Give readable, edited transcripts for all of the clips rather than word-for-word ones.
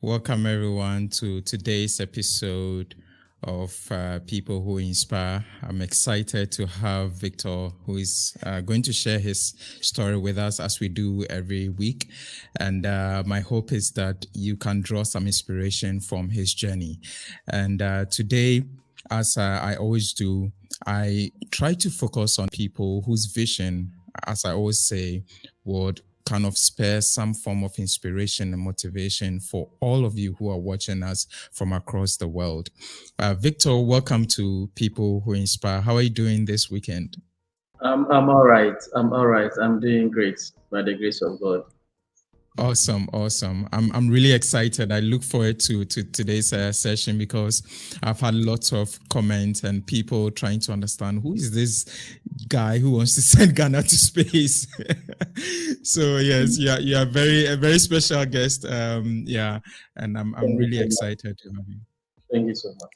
Welcome everyone to today's episode of People Who Inspire. I'm excited to have Victor, who is going to share his story with us as we do every week. And my hope is that you can draw some inspiration from his journey. And today, as I always do, I try to focus on people whose vision, as I always say, would kind of spare some form of inspiration and motivation for all of you who are watching us from across the world. Victor, welcome to People Who Inspire. How are you doing this weekend? I'm all right. I'm all right. I'm doing great by the grace of God. Awesome. I'm really excited. I look forward to today's session because I've had lots of comments and people trying to understand who is this guy who wants to send Ghana to space. So yes, you are a very special guest. And I'm really excited to have you. Thank you so much.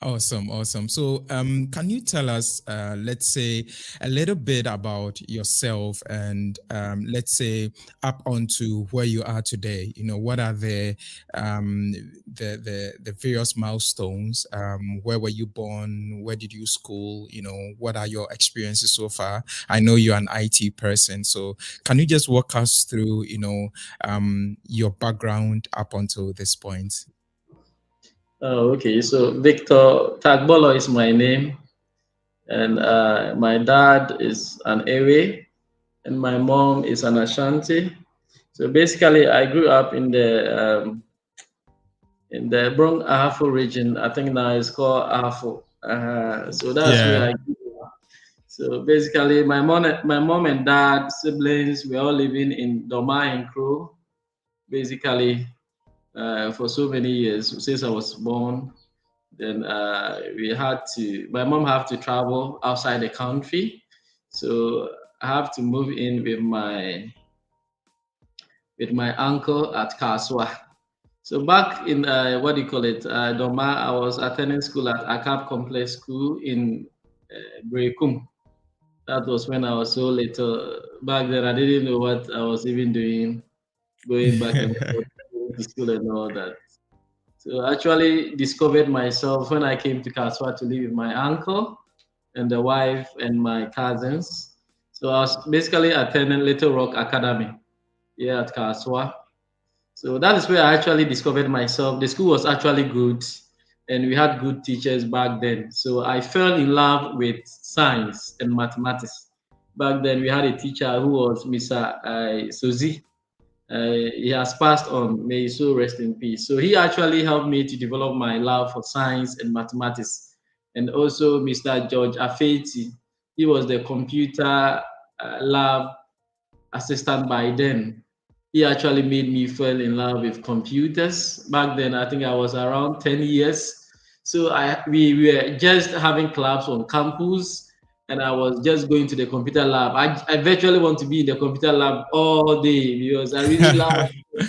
Awesome. So, can you tell us, let's say, a little bit about yourself and, let's say, up onto where you are today? You know, what are the various milestones? Where were you born? Where did you school? You know, what are your experiences so far? I know you're an IT person, so can you just walk us through, your background up until this point? Oh, okay. So Victor Tagborloh is my name, and my dad is an Ewe, and my mom is an Ashanti. So basically, I grew up in the Bronx Ahafo region. I think now it's called Ahafo. So that's where Yeah. I grew up. So basically, my mom and dad siblings were all living in Doma and Crew. Basically, for so many years since I was born. Then my mom had to travel outside the country. So I have to move in with my uncle at Kaswa. So back in what do you call it, Doma, I was attending school at Akab Complex School in Brekum. That was when I was so little. Back then, I didn't know what I was even doing, going back and forth to school and all that. So I actually discovered myself when I came to Kaswa to live with my uncle and the wife and my cousins. So I was basically attending Little Rock Academy here at Kaswa. So that is where I actually discovered myself. The school was actually good and we had good teachers back then. So I fell in love with science and mathematics. Back then we had a teacher who was Mr. Suzy. He has passed on. May his soul rest in peace. So he actually helped me to develop my love for science and mathematics. And also Mr. George Afeti. He was the computer lab assistant by then. He actually made me fall in love with computers. Back then, I think I was around 10 years. So we were just having clubs on campus, and I was just going to the computer lab. I virtually want to be in the computer lab all day because I really love what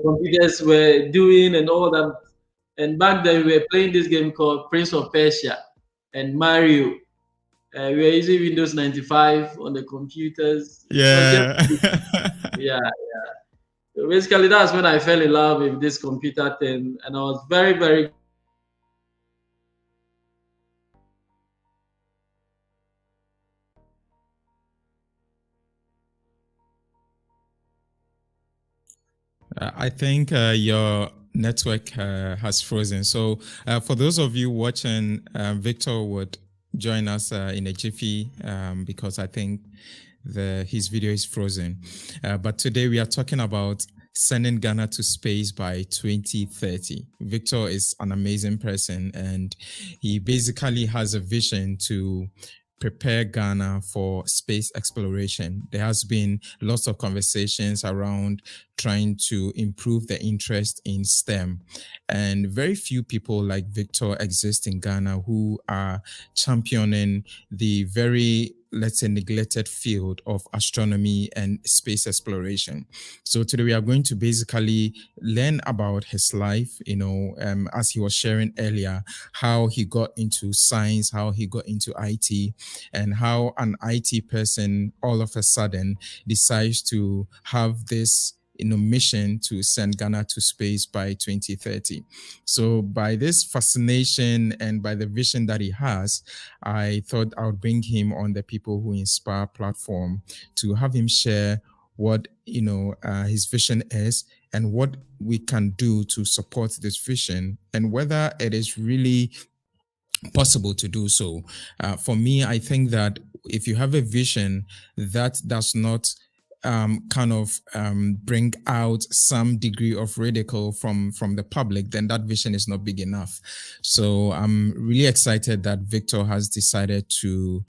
computers were doing and all that. And back then, we were playing this game called Prince of Persia and Mario. We were using Windows 95 on the computers. It was just, Yeah. yeah. So basically, that's when I fell in love with this computer thing, and I was very, very. I think your network has frozen. So, for those of you watching, Victor would join us in a jiffy because I think his video is frozen. But today we are talking about sending Ghana to space by 2030. Victor is an amazing person and he basically has a vision to prepare Ghana for space exploration. There has been lots of conversations around trying to improve the interest in STEM. And very few people like Victor exist in Ghana who are championing the very, let's say, neglected field of astronomy and space exploration. So today we are going to basically learn about his life, as he was sharing earlier, how he got into science, how he got into IT, and how an IT person all of a sudden decides to have this mission to send Ghana to space by 2030. So by this fascination and by the vision that he has, I thought I would bring him on the People Who Inspire platform to have him share what his vision is and what we can do to support this vision, and whether it is really possible to do so. For me, I think that if you have a vision that does not bring out some degree of ridicule from the public, then that vision is not big enough. So I'm really excited that Victor has decided to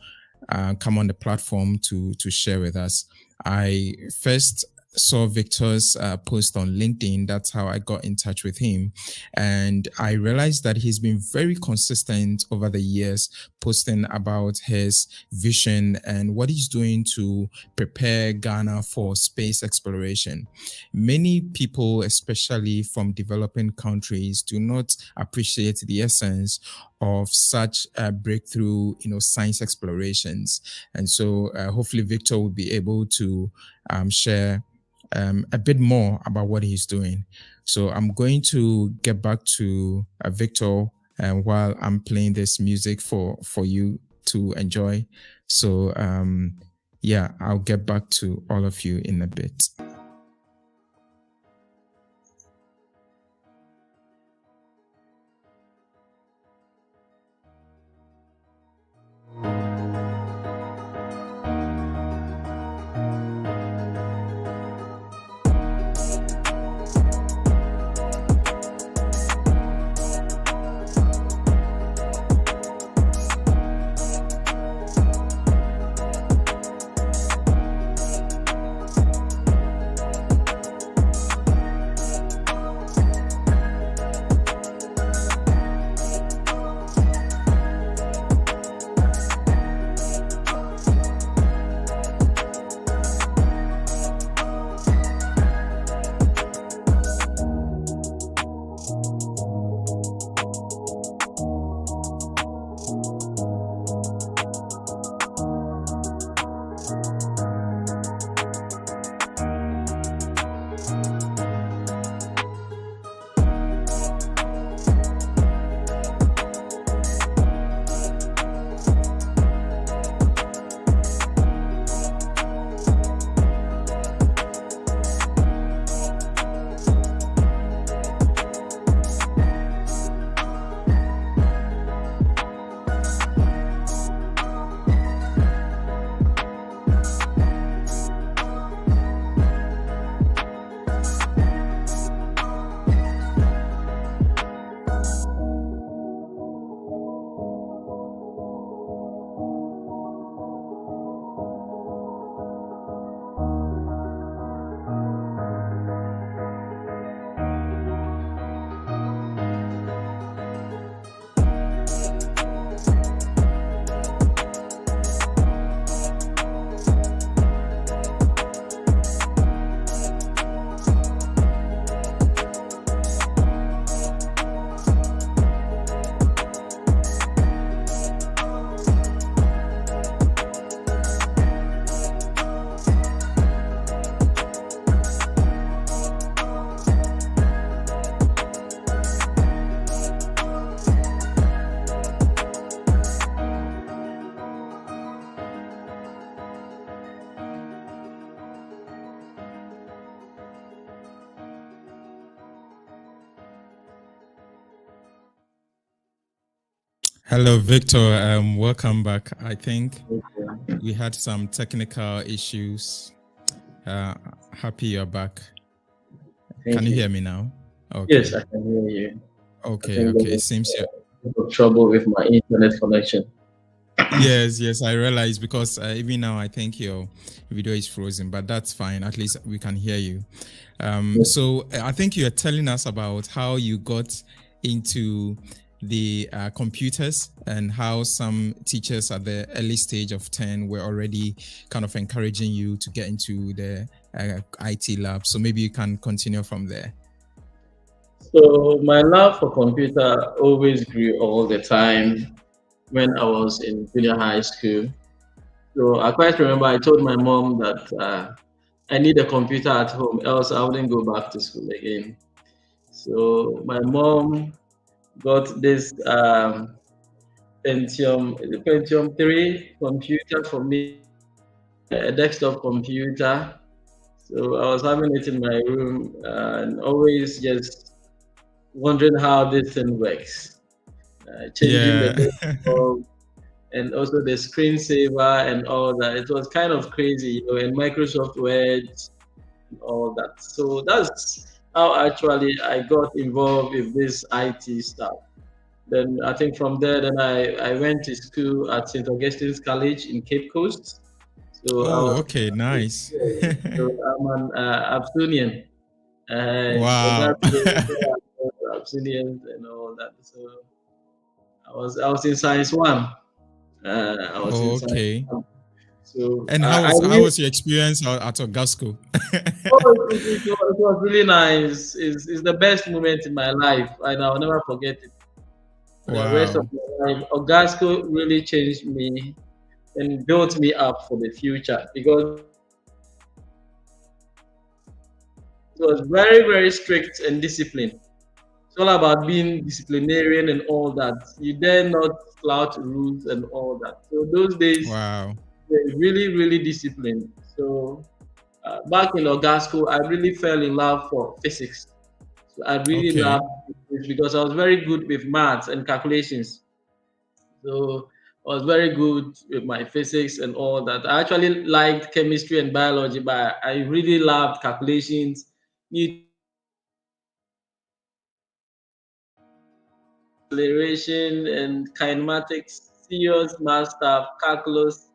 come on the platform to share with us. I first saw Victor's post on LinkedIn. That's how I got in touch with him. And I realized that he's been very consistent over the years, posting about his vision and what he's doing to prepare Ghana for space exploration. Many people, especially from developing countries, do not appreciate the essence of such breakthrough, science explorations. And so hopefully Victor will be able to share a bit more about what he's doing. So I'm going to get back to Victor while I'm playing this music for you to enjoy. So I'll get back to all of you in a bit. Hello, Victor. Welcome back. I think we had some technical issues. Happy you're back. Can you hear me now? Okay. Yes, I can hear you. Okay. It seems you're trouble with my internet connection. Yes, I realize, because even now I think your video is frozen, but that's fine. At least we can hear you. Yes. So I think you're telling us about how you got into the computers and how some teachers at the early stage of 10 were already kind of encouraging you to get into the IT lab. So maybe you can continue from there. So my love for computer always grew all the time when I was in junior high school. So I quite remember I told my mom that I need a computer at home, else I wouldn't go back to school again. So my mom got this Pentium 3 computer for me, a desktop computer. So I was having it in my room and always just wondering how this thing works. Changing the Yeah. desktop and also the screensaver and all that. It was kind of crazy, and Microsoft Word and all that. So that's how actually I got involved with this IT stuff. Then I think from there, then I went to school at St. Augustine's College in Cape Coast. So I Oh, was, okay, nice. so I'm an Abyssinian, and Wow. that's Abyssinians and all that. So I was in Science One. I was in Oh, Science okay. One. So And I how really, was your experience at Ogasco? oh, it was really nice. It's the best moment in my life, and I'll never forget it for the rest of Wow. my life. Ogasco really changed me and built me up for the future because it was very, very strict and disciplined. It's all about being disciplinarian and all that. You dare not flout rules and all that. So those days Wow. were really, really disciplined. So back in Ogasco, I really fell in love for physics. So I really Okay. loved physics because I was very good with maths and calculations. So I was very good with my physics and all that. I actually liked chemistry and biology, but I really loved calculations, acceleration, and kinematics, serious math stuff, calculus.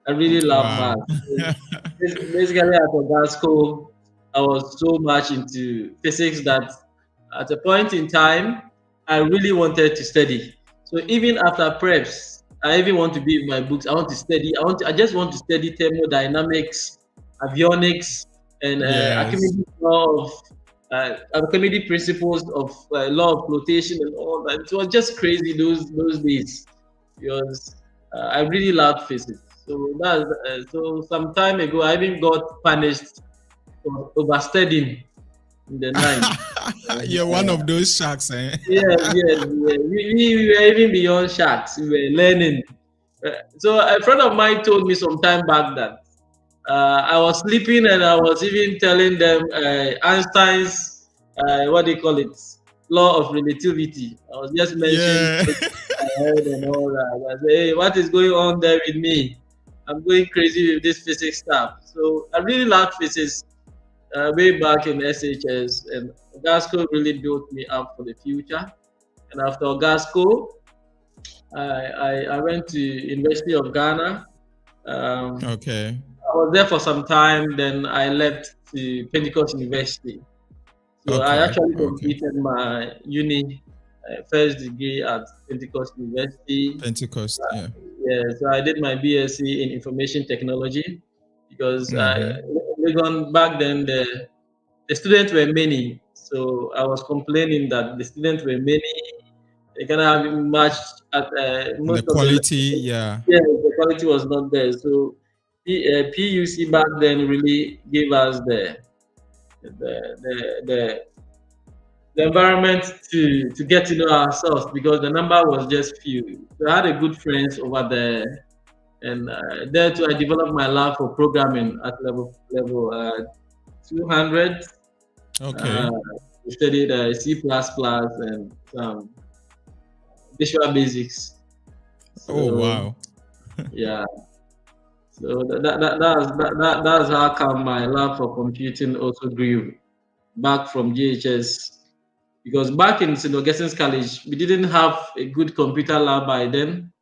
I really love Wow. math. So basically, at Ogasco, I was so much into physics that at a point in time, I really wanted to study. So even after preps, I even want to be in my books. I want to study. I just want to study thermodynamics, avionics, and Yes. Archimedes principles of law of flotation and all that. It was just crazy those days because I really loved physics. So some time ago, I even got punished for overstudying in the night. You're one Uh, of those sharks, eh? yes, yes, yes. We were even beyond sharks. We were learning. So a friend of mine told me some time back that I was sleeping and I was even telling them Einstein's what they call it, law of relativity. I was just mentioning Yeah. head and all that. I say, hey, what is going on there with me? I'm going crazy with this physics stuff. So I really love physics way back in SHS, and Ogasco really built me up for the future. And after Ogasco, I went to University of Ghana. Um, Okay. I was there for some time. Then I left to Pentecost University. So I Okay. actually Okay. completed my uni first degree at Pentecost University. Pentecost. Yeah. Yeah, so I did my BSc in information technology because Mm-hmm. Legon back then the students were many. So I was complaining that the students were many. They cannot have much at And the most of the quality, yeah. yeah, the quality was not there. So PUC back then really gave us the the, the the environment to get to know ourselves because the number was just few. So I had a good friends over there, and there too I developed my love for programming at level 200. Uh, Okay. we studied C++ and some Visual Basics. Oh, So wow. yeah, so that's how come my love for computing also grew back from GHS because back in St. Augustine's College, we didn't have a good computer lab by then.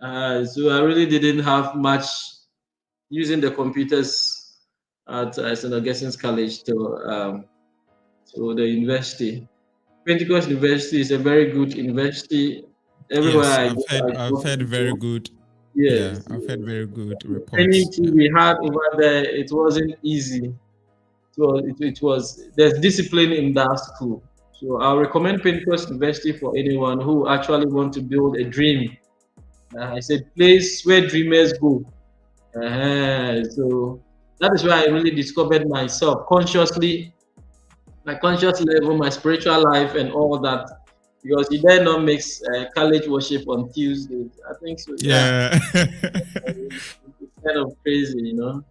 So I really didn't have much using the computers at St. Augustine's College to the university. Pentecost University is a very good university. Everywhere Yes, I go, I I've talk to heard very people. good. Yeah, Yes, I've heard very good the training reports. too Yeah. we had over there, it wasn't easy. It was there's discipline in that school. So I recommend Pentecost University for anyone who actually want to build a dream. I said place where dreamers go. So That is where I really discovered myself consciously, my conscious level, my spiritual life, and all that. Because you dare not mix college worship on Tuesdays. I think so. Yeah, Yeah. it's kind of crazy, you know.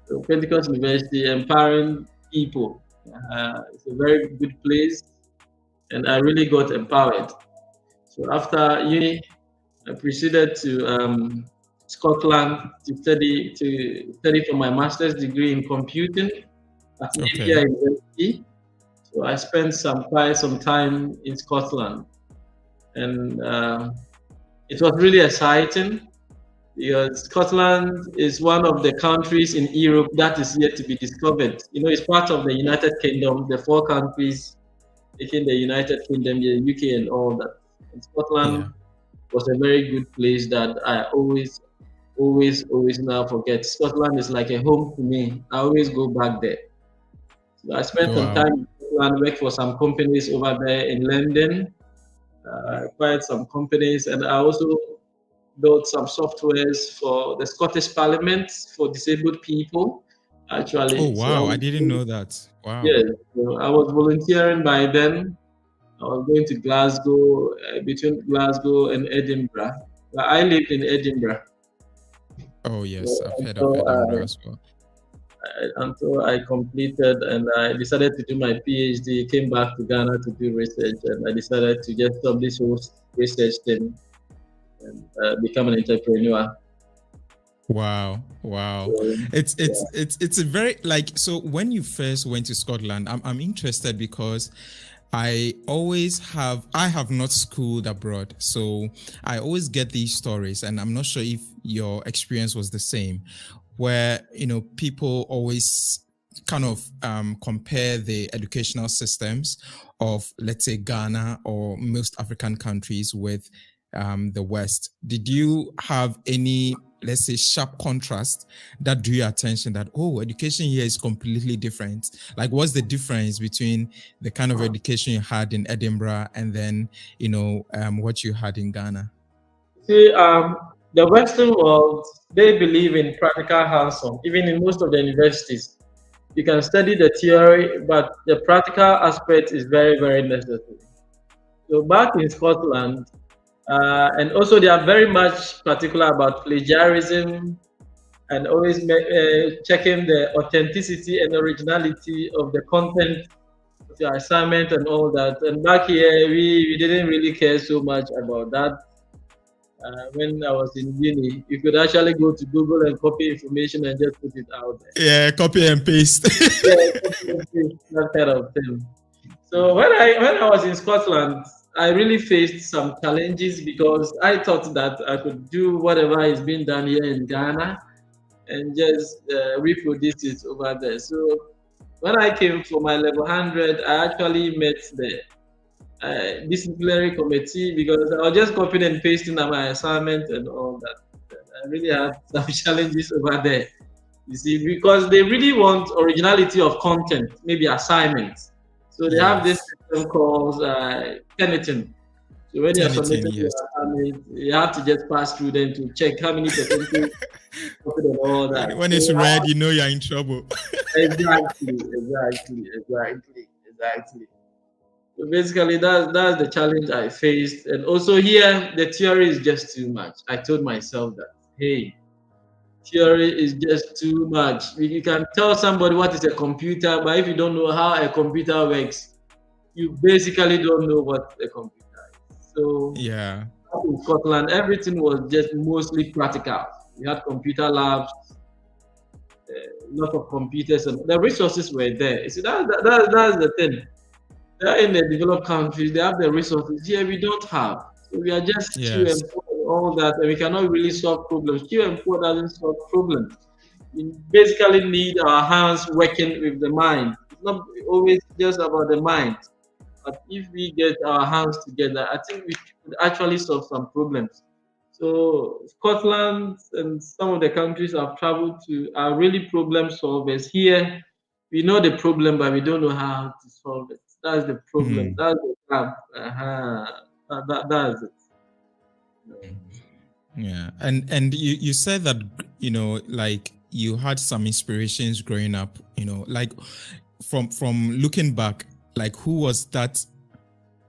So Pentecost University empowering people. It's a very good place, and I really got empowered. So after uni, I proceeded to Scotland to study for my master's degree in computing at Okay. Napier University. So I spent quite some time in Scotland, and it was really exciting because Scotland is one of the countries in Europe that is yet to be discovered. You know, it's part of the United Kingdom, the four countries taking the United Kingdom, the UK, and all that. And Yeah. Scotland was a very good place that I always now forget. Scotland is like a home to me. I always go back there. So I spent some Wow. time in Scotland, worked for some companies over there in London, acquired some companies, and I also built some softwares for the Scottish Parliament for disabled people, Oh actually. wow, I didn't know that. Wow. Yeah, so I was volunteering by then. I was going to Glasgow, between Glasgow and Edinburgh. But I lived in Edinburgh. Oh So yes, I've heard of until Edinburgh as well. I completed and I decided to do my PhD, came back to Ghana to do research, and I decided to just stop this whole research thing and become an entrepreneur. Wow, wow. So, yeah. It's a very like so when you first went to Scotland, I'm interested because I have not schooled abroad. So I always get these stories and I'm not sure if your experience was the same where, people always kind of compare the educational systems of, let's say, Ghana or most African countries with the West. Did you have any, let's say, sharp contrast that drew your attention that, oh, education here is completely different? Like, what's the difference between the kind of education you had in Edinburgh and then, what you had in Ghana? See, the Western world, they believe in practical hands-on, even in most of the universities. You can study the theory, but the practical aspect is very, very necessary. So back in Scotland, and also they are very much particular about plagiarism and always checking the authenticity and originality of the content of your assignment and all that. And back here, we didn't really care so much about that. When I was in uni, you could actually go to Google and copy information and just put it out there. Yeah, copy and paste. Yeah, that kind of thing. So when I was in Scotland, I really faced some challenges because I thought that I could do whatever is being done here in Ghana and just reproduce it over there. So when I came for my level 100, I actually met the disciplinary committee because I was just copying and pasting on my assignment and all that. I really had some challenges over there. You see, because they really want originality of content, maybe assignments. So they have this Yes. system called Tenetin. So when you're Anything, submitting your yes. assignment, you have to just pass through them to check how many percentage copied and all that. When So it's red, you know you're in trouble. exactly. So basically, that's the challenge I faced, and also here the theory is just too much. I told myself that, hey, theory is just too much. You can tell somebody what is a computer, but if you don't know how a computer works, you basically don't know what a computer is. So Yeah. up in Scotland, everything was just mostly practical. We had computer labs, a lot of computers, and the resources were there. You see, that's the thing. They're in the developed countries, they have the resources. Here we don't have. So we are just few Yes. and poor and all that, and we cannot really solve problems. Few and poor doesn't solve problems. We basically need our hands working with the mind. It's not always just about the mind. But if we get our hands together, I think we could actually solve some problems. So Scotland and some of the countries I've traveled to are really problem solvers. Here, we know the problem, but we don't know how to solve it. That's the problem. Hmm. That's the gap. That's it. Yeah. And you said that, like you had some inspirations growing up, like from looking back, like who was that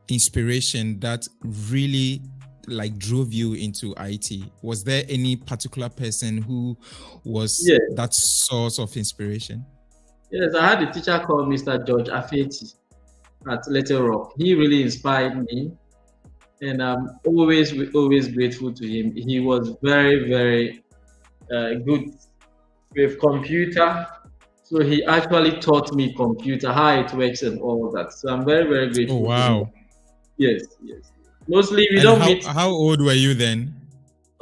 inspiration that really like drove you into IT? Was there any particular person who was Yes, that source of inspiration? yes. I had a teacher called Mr. George Afeti at Little Rock. He really inspired me, and I'm always grateful to him. He was very good with computer. So he actually taught me computer, how it works and all that. So I'm very Oh, grateful to him. wow. Yes. Mostly we And don't how meet. how old were you then?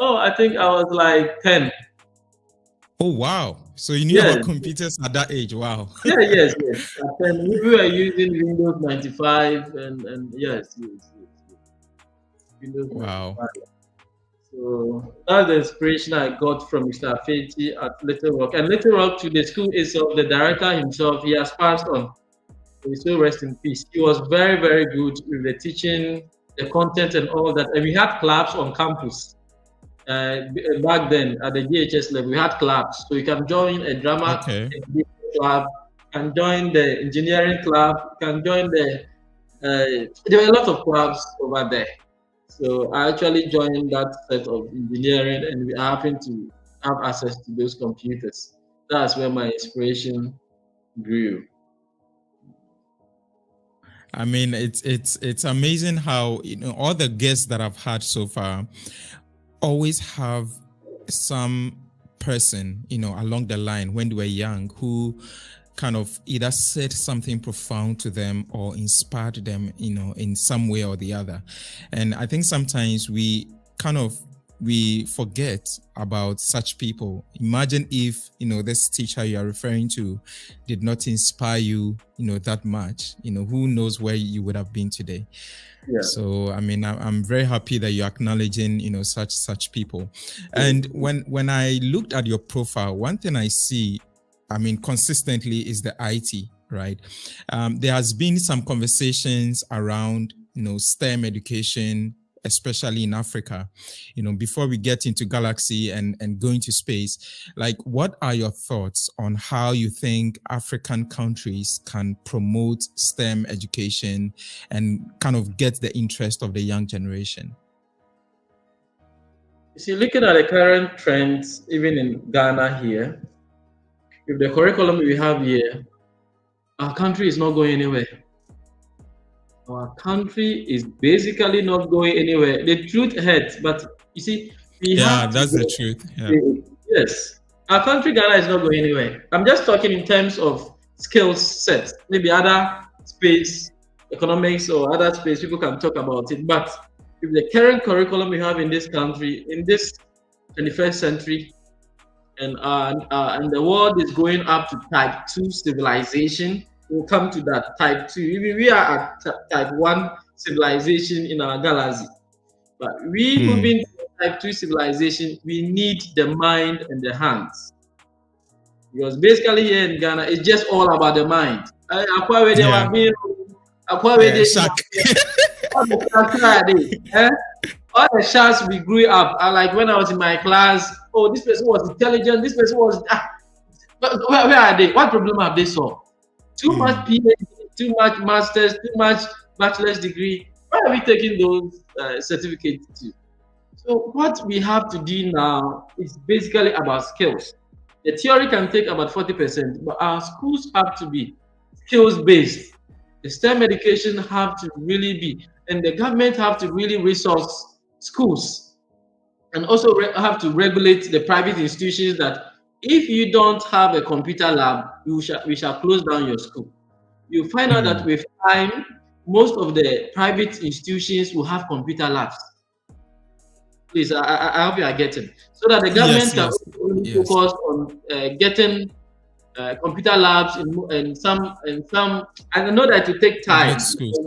Oh, I think I was like 10. Oh, wow. So you knew about Yes, computers at that age. Wow. yes. At 10, we were using Windows 95 and yes. Windows Wow. 95. So that's the inspiration I got from Mr. Afeti at Little Rock. And Little Rock, to the school itself, the director himself, he has passed on. He still rest in peace. He was very good with the teaching, the content, and all that. And we had clubs on campus. Back then at the GHS level, we had clubs. So you can join a drama Okay. club, can join the engineering club, can join there were a lot of clubs over there. So I actually joined that set of engineering, and we happened to have access to those computers. That's where my inspiration grew. I mean, it's amazing how all the guests that I've had so far always have some person along the line when they were young who kind of either said something profound to them or inspired them in some way or the other. And I think sometimes we forget about such people. Imagine if this teacher you are referring to did not inspire you that much. Who knows where you would have been today. Yeah. So I mean, I'm very happy that you're acknowledging such people. And when I looked at your profile, one thing I see, I mean, consistently is the IT, right? There has been some conversations around STEM education, especially in Africa. Before we get into galaxy and go into space, like, what are your thoughts on how you think African countries can promote STEM education and kind of get the interest of the young generation? You see, looking at the current trends, even in Ghana here, with the curriculum we have here, our country is not going anywhere. Our country is basically not going anywhere. The truth hurts, but you see, we have to That's the go. truth. Yeah. Yes, our country, Ghana, is not going anywhere. I'm just talking in terms of skill sets. Maybe other space, economics, or other space, people can talk about it. But with the current curriculum we have in this country, in this 21st century, and the world is going up to type 2 civilization. We'll come to that type 2. We are at type 1 civilization in our galaxy, but we moving to type 2 civilization, we need the mind and the hands, because basically here in Ghana it's just all about the mind. All the shots we grew up, like when I was in my class, oh, this person was intelligent, this person was. But where are they? What problem have they solved? Too much PhD, too much masters, too much bachelor's degree. Where are we taking those certificates to? So what we have to do now is basically about skills. The theory can take about 40%, but our schools have to be skills-based. The STEM education have to really be, and the government have to really resource schools, and also have to regulate the private institutions that if you don't have a computer lab, we shall close down your school. You find out that with time, most of the private institutions will have computer labs. Please, I hope you are getting, so that the government can focus on getting computer labs in some. And I know that it take time. Schools,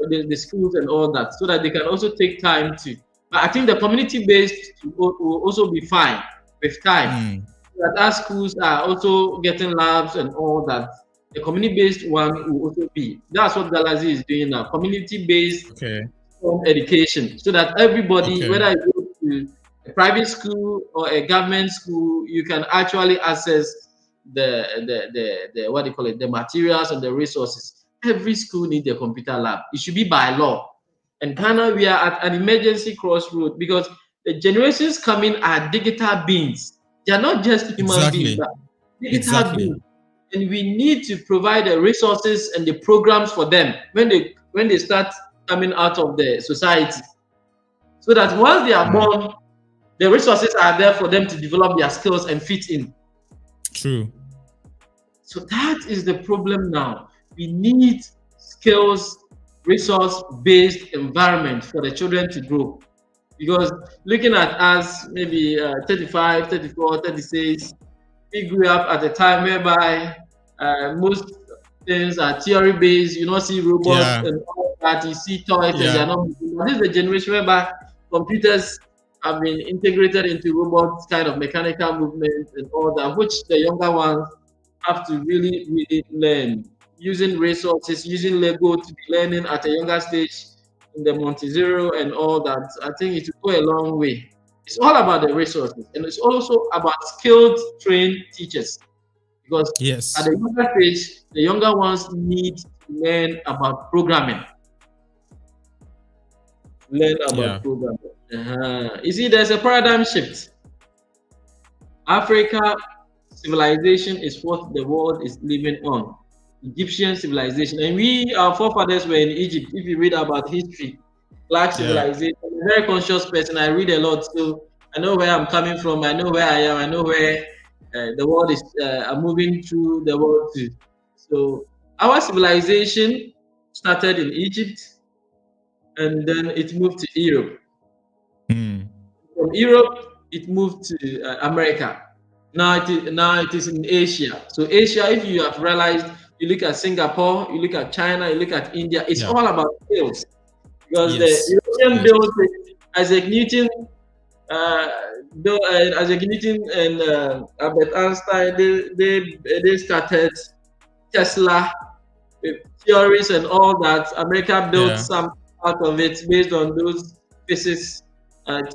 the schools and all that, so that they can also take time to. But I think the community-based will also be fine with time. That our schools are also getting labs and all that. The community-based one will also be. That's what Galaxy is doing now. Community-based education, so that everybody, whether you go to a private school or a government school, you can actually access the what do you call it, the materials and the resources. Every school needs a computer lab. It should be by law. And Ghana, we are at an emergency crossroad because the generations coming are digital beings. They are not just human beings, Exactly. but digital Exactly. beings. And we need to provide the resources and the programs for them when they start coming out of the society. So that once they are born, the resources are there for them to develop their skills and fit in. True. So that is the problem now. We need skills, resource-based environment for the children to grow. Because looking at us, maybe 35, 34, 36, we grew up at a time whereby most things are theory-based. You don't see robots Yeah. and all that. You see toys and Yeah. they're not moving. But this is the generation whereby computers have been integrated into robots, kind of mechanical movement and all that, which the younger ones have to really, really learn using resources, using Lego to be learning at a younger stage in the Montezero and all that. I think it will go a long way. It's all about the resources, and it's also about skilled, trained teachers. Because at Yes. the younger stage, the younger ones need to learn about programming. Learn Yeah. about programming. You see, there's a paradigm shift. Africa civilization is what the world is living on. Egyptian civilization. And we, our forefathers were in Egypt. If you read about history, black Yeah. civilization, I'm a very conscious person. I read a lot. So I know where I'm coming from. I know where I am. I know where the world is I'm moving through the world to. So our civilization started in Egypt and then it moved to Europe. Mm. From Europe, it moved to America. Now it is in Asia. So Asia, if you have realized, you look at Singapore, you look at China, you look at India. It's Yeah. all about skills because the Yes. European Yes. built it. Isaac Newton, uh, Isaac Newton and Albert Einstein, they started Tesla with theories and all that. America built Yeah. some part of it based on those physics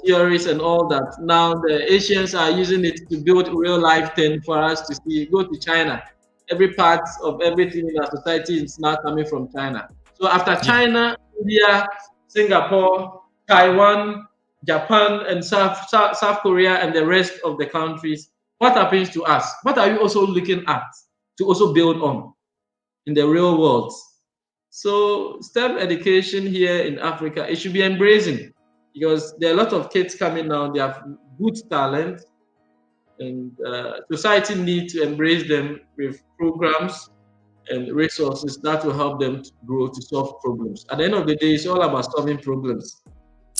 theories and all that. Now the Asians are using it to build real life thing for us to see. Go to China. Every part of everything in our society is now coming from China. So after Yeah. China, India, Singapore, Taiwan, Japan, and South Korea, and the rest of the countries, what happens to us? What are you also looking at to also build on in the real world? So STEM education here in Africa, it should be embracing because there are a lot of kids coming now. They have good talent, and society needs to embrace them with programs and resources that will help them to grow to solve problems. At the end of the day, it's all about solving problems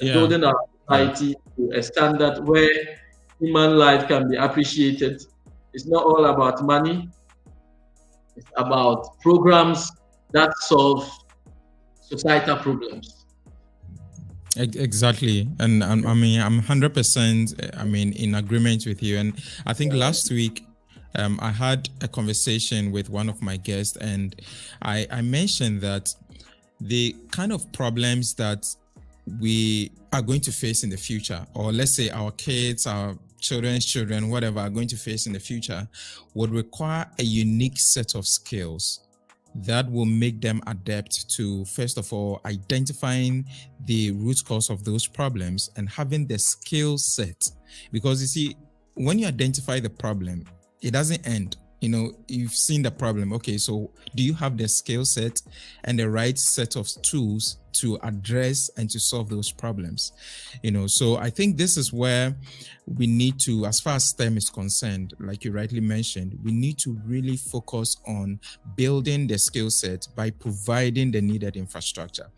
and Yeah. building our Yeah. society to a standard where human life can be appreciated. It's not all about money. It's about programs that solve societal problems. Exactly, and I mean, I'm 100%. I mean, in agreement with you. And I think last week, I had a conversation with one of my guests, and I mentioned that the kind of problems that we are going to face in the future, or let's say our kids, our children's children, whatever, are going to face in the future, would require a unique set of skills that will make them adept to, first of all, identifying the root cause of those problems and having the skill set. Because you see, when you identify the problem, it doesn't end. You know, you've seen the problem. Okay, so do you have the skill set and the right set of tools to address and to solve those problems? You know, so I think this is where we need to, as far as STEM is concerned, like you rightly mentioned, we need to really focus on building the skill set by providing the needed infrastructure.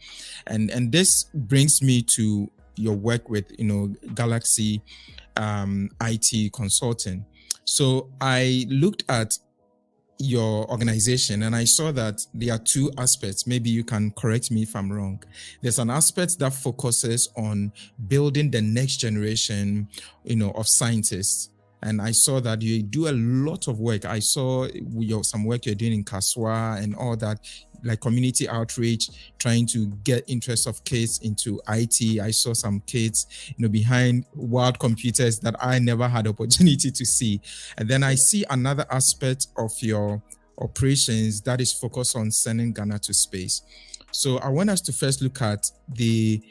And this brings me to your work with, you know, Galaxy IT Consulting. So I looked at your organization and I saw that there are two aspects. Maybe you can correct me if I'm wrong. There's an aspect that focuses on building the next generation, you know, of scientists. and I saw that you do a lot of work. I saw some work you're doing in Kaswa and all that, like community outreach, trying to get interest of kids into IT. I saw some kids, behind wild computers that I never had opportunity to see. And then I see another aspect of your operations that is focused on sending Ghana to space. So I want us to first look at the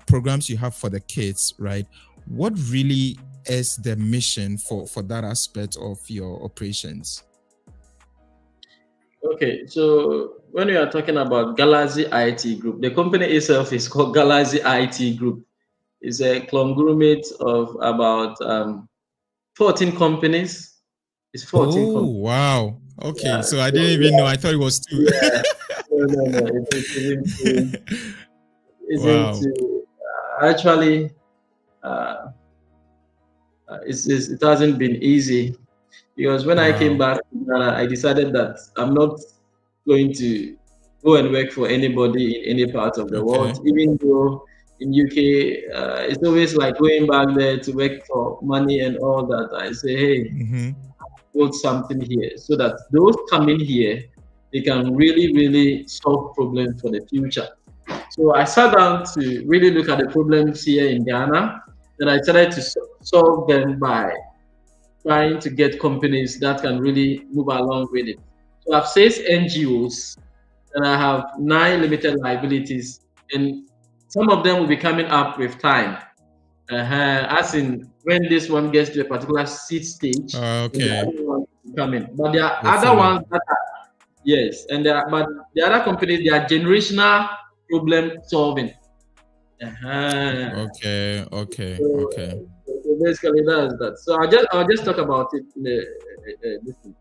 programs you have for the kids, right? What really is the mission for that aspect of your operations? Okay, so when we are talking about Galaxy IT Group, the company itself is called Galaxy IT Group. It's a conglomerate of about 14 companies. It's 14 Oh, companies. wow. Okay, Yeah, so I so didn't even know. I thought it was two. yeah, no. Wow. Actually, uh, it hasn't been easy because when I came Wow. back to Ghana, I decided that I'm not going to go and work for anybody in any part of the Okay. world, even though in UK it's always like going back there to work for money and all that. I say, hey, Mm-hmm. build something here so that those coming here, they can really solve problems for the future. So I sat down to really look at the problems here in Ghana, and I started to solve them by trying to get companies that can really move along with it. So I've 6 NGOs, and I have 9 limited liabilities, and some of them will be coming up with time. As in when this one gets to a particular seed stage, then the Okay. other one will come in. But there are We'll other follow. ones that are, yes, and but the other companies, they are generational problem solving. Uh-huh. Okay. So, Okay. so basically that's that. So I'll just talk about it in this thing.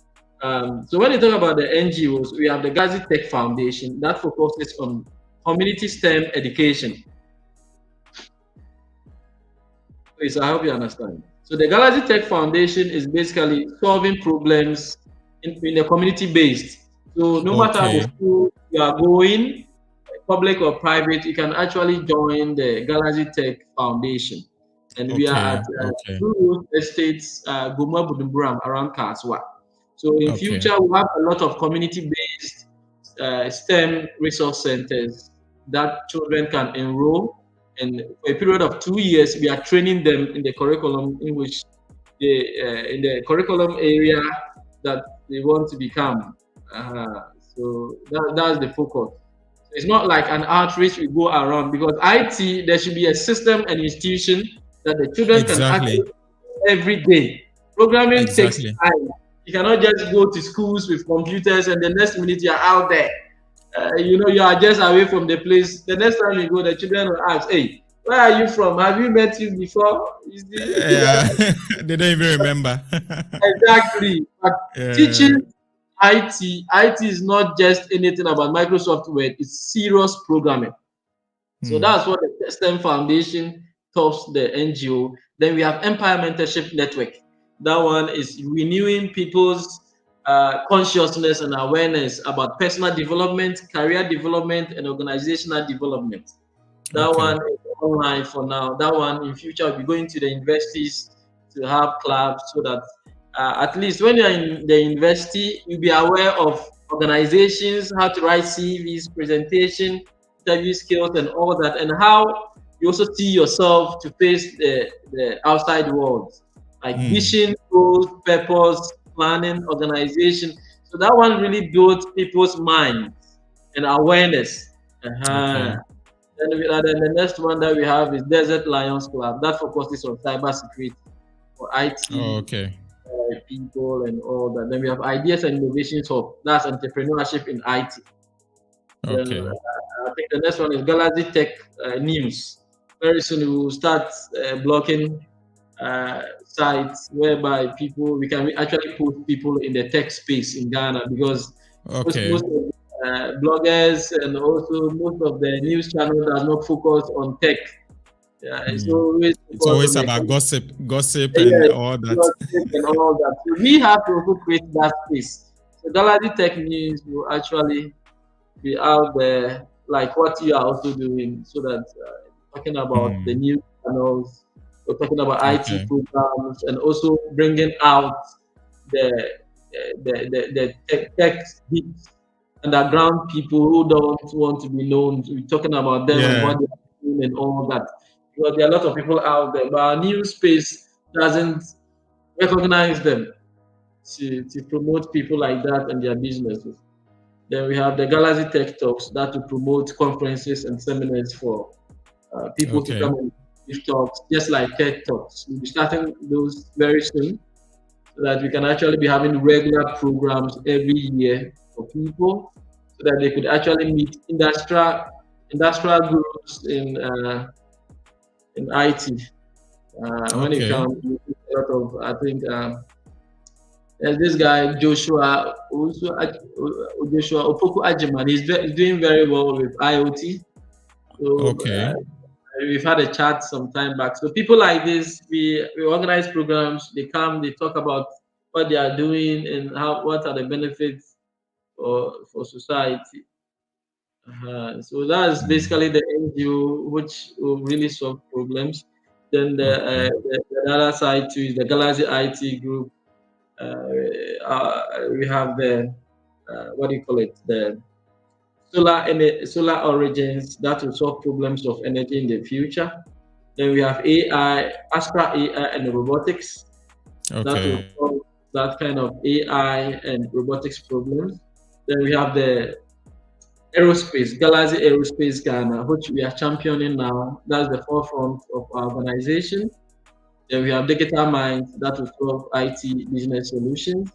So when you talk about the NGOs, we have the Gazi Tech Foundation that focuses on community STEM education. Okay, so I hope you understand. So the Galaxy Tech Foundation is basically solving problems in a community based. So no matter the Okay. school you are going, public or private, you can actually join the Galaxy Tech Foundation. And we are at Okay. Blue Estates, Guma Budumburam around Kaswa. So in Okay. future, we have a lot of community-based STEM resource centers that children can enroll. And for a period of 2 years, we are training them in the curriculum in which in the curriculum area that they want to become. So that's the focus. It's not like an outreach we go around because IT, there should be a system and institution that the children can Exactly. access every day. Programming takes Exactly. time. You cannot just go to schools with computers and the next minute you're out there. You are just away from the place. The next time you go, the children will ask, hey, where are you from? Have you met you before? You see? Yeah. They don't even remember. Exactly. But Yeah. teaching IT is not just anything about Microsoft Word, it's serious programming. So Hmm. that's what the STEM Foundation tops the NGO. Then we have Empire Mentorship Network. That one is renewing people's consciousness and awareness about personal development, career development, and organizational development. That Okay. one is online for now. That one in future will be going to the universities to have clubs so that at least when you're in the university, you'll be aware of organizations, how to write CVs, presentation, interview skills, and all that, and how you also see yourself to face the outside world, like Hmm. vision, goals, purpose, planning, organization. So that one really builds people's minds and awareness. Uh-huh. Okay. Then the next one that we have is Desert Lions Club that focuses on cybersecurity for IT Okay. people and all that. Then we have Ideas and Innovations Hub. That's entrepreneurship in IT. Then Okay. I think the next one is Galaxy Tech News. Very soon we will start blocking sites whereby we can actually put people in the tech space in Ghana because Okay. most of bloggers and also most of the news channels does not focus on tech. Yeah, it's Hmm. always It's focused always on the about gossip and yes, all that. gossip and all that. So we have to also create that space. So Galaxy Tech News will actually be out there, like what you are also doing, so that talking about the Hmm. news channels We're talking about IT Okay. programs and also bringing out the tech geeks, underground people who don't want to be known. We're talking about them and Yeah. what they're doing and all that. Because there are a lot of people out there, but our new space doesn't recognize them to promote people like that and their businesses. Then we have the Galaxy Tech Talks that will promote conferences and seminars for people to Okay. come and give talks, just like TED Talks. We'll be starting those very soon so that we can actually be having regular programs every year for people so that they could actually meet industrial groups in IT. When it Okay. comes to a lot of, I think, there's this guy Joshua, also Joshua Opoku Ajiman. He's doing very well with IoT. So Okay. we've had a chat some time back. So people like this, we organize programs. They come, they talk about what they are doing and what are the benefits for society. So that's Mm. basically the NGO which will really solve problems. Then Okay. the other side too is the Galaxy IT group. We have the what do you call it? The solar origins that will solve problems of energy in the future. Then we have AI, Astra AI, and robotics that will Okay. solve that kind of AI and robotics problems. Then we have the aerospace, Galaxy Aerospace Ghana, which we are championing now. That's the forefront of our organization. Then we have Digital Minds that will solve IT business solutions.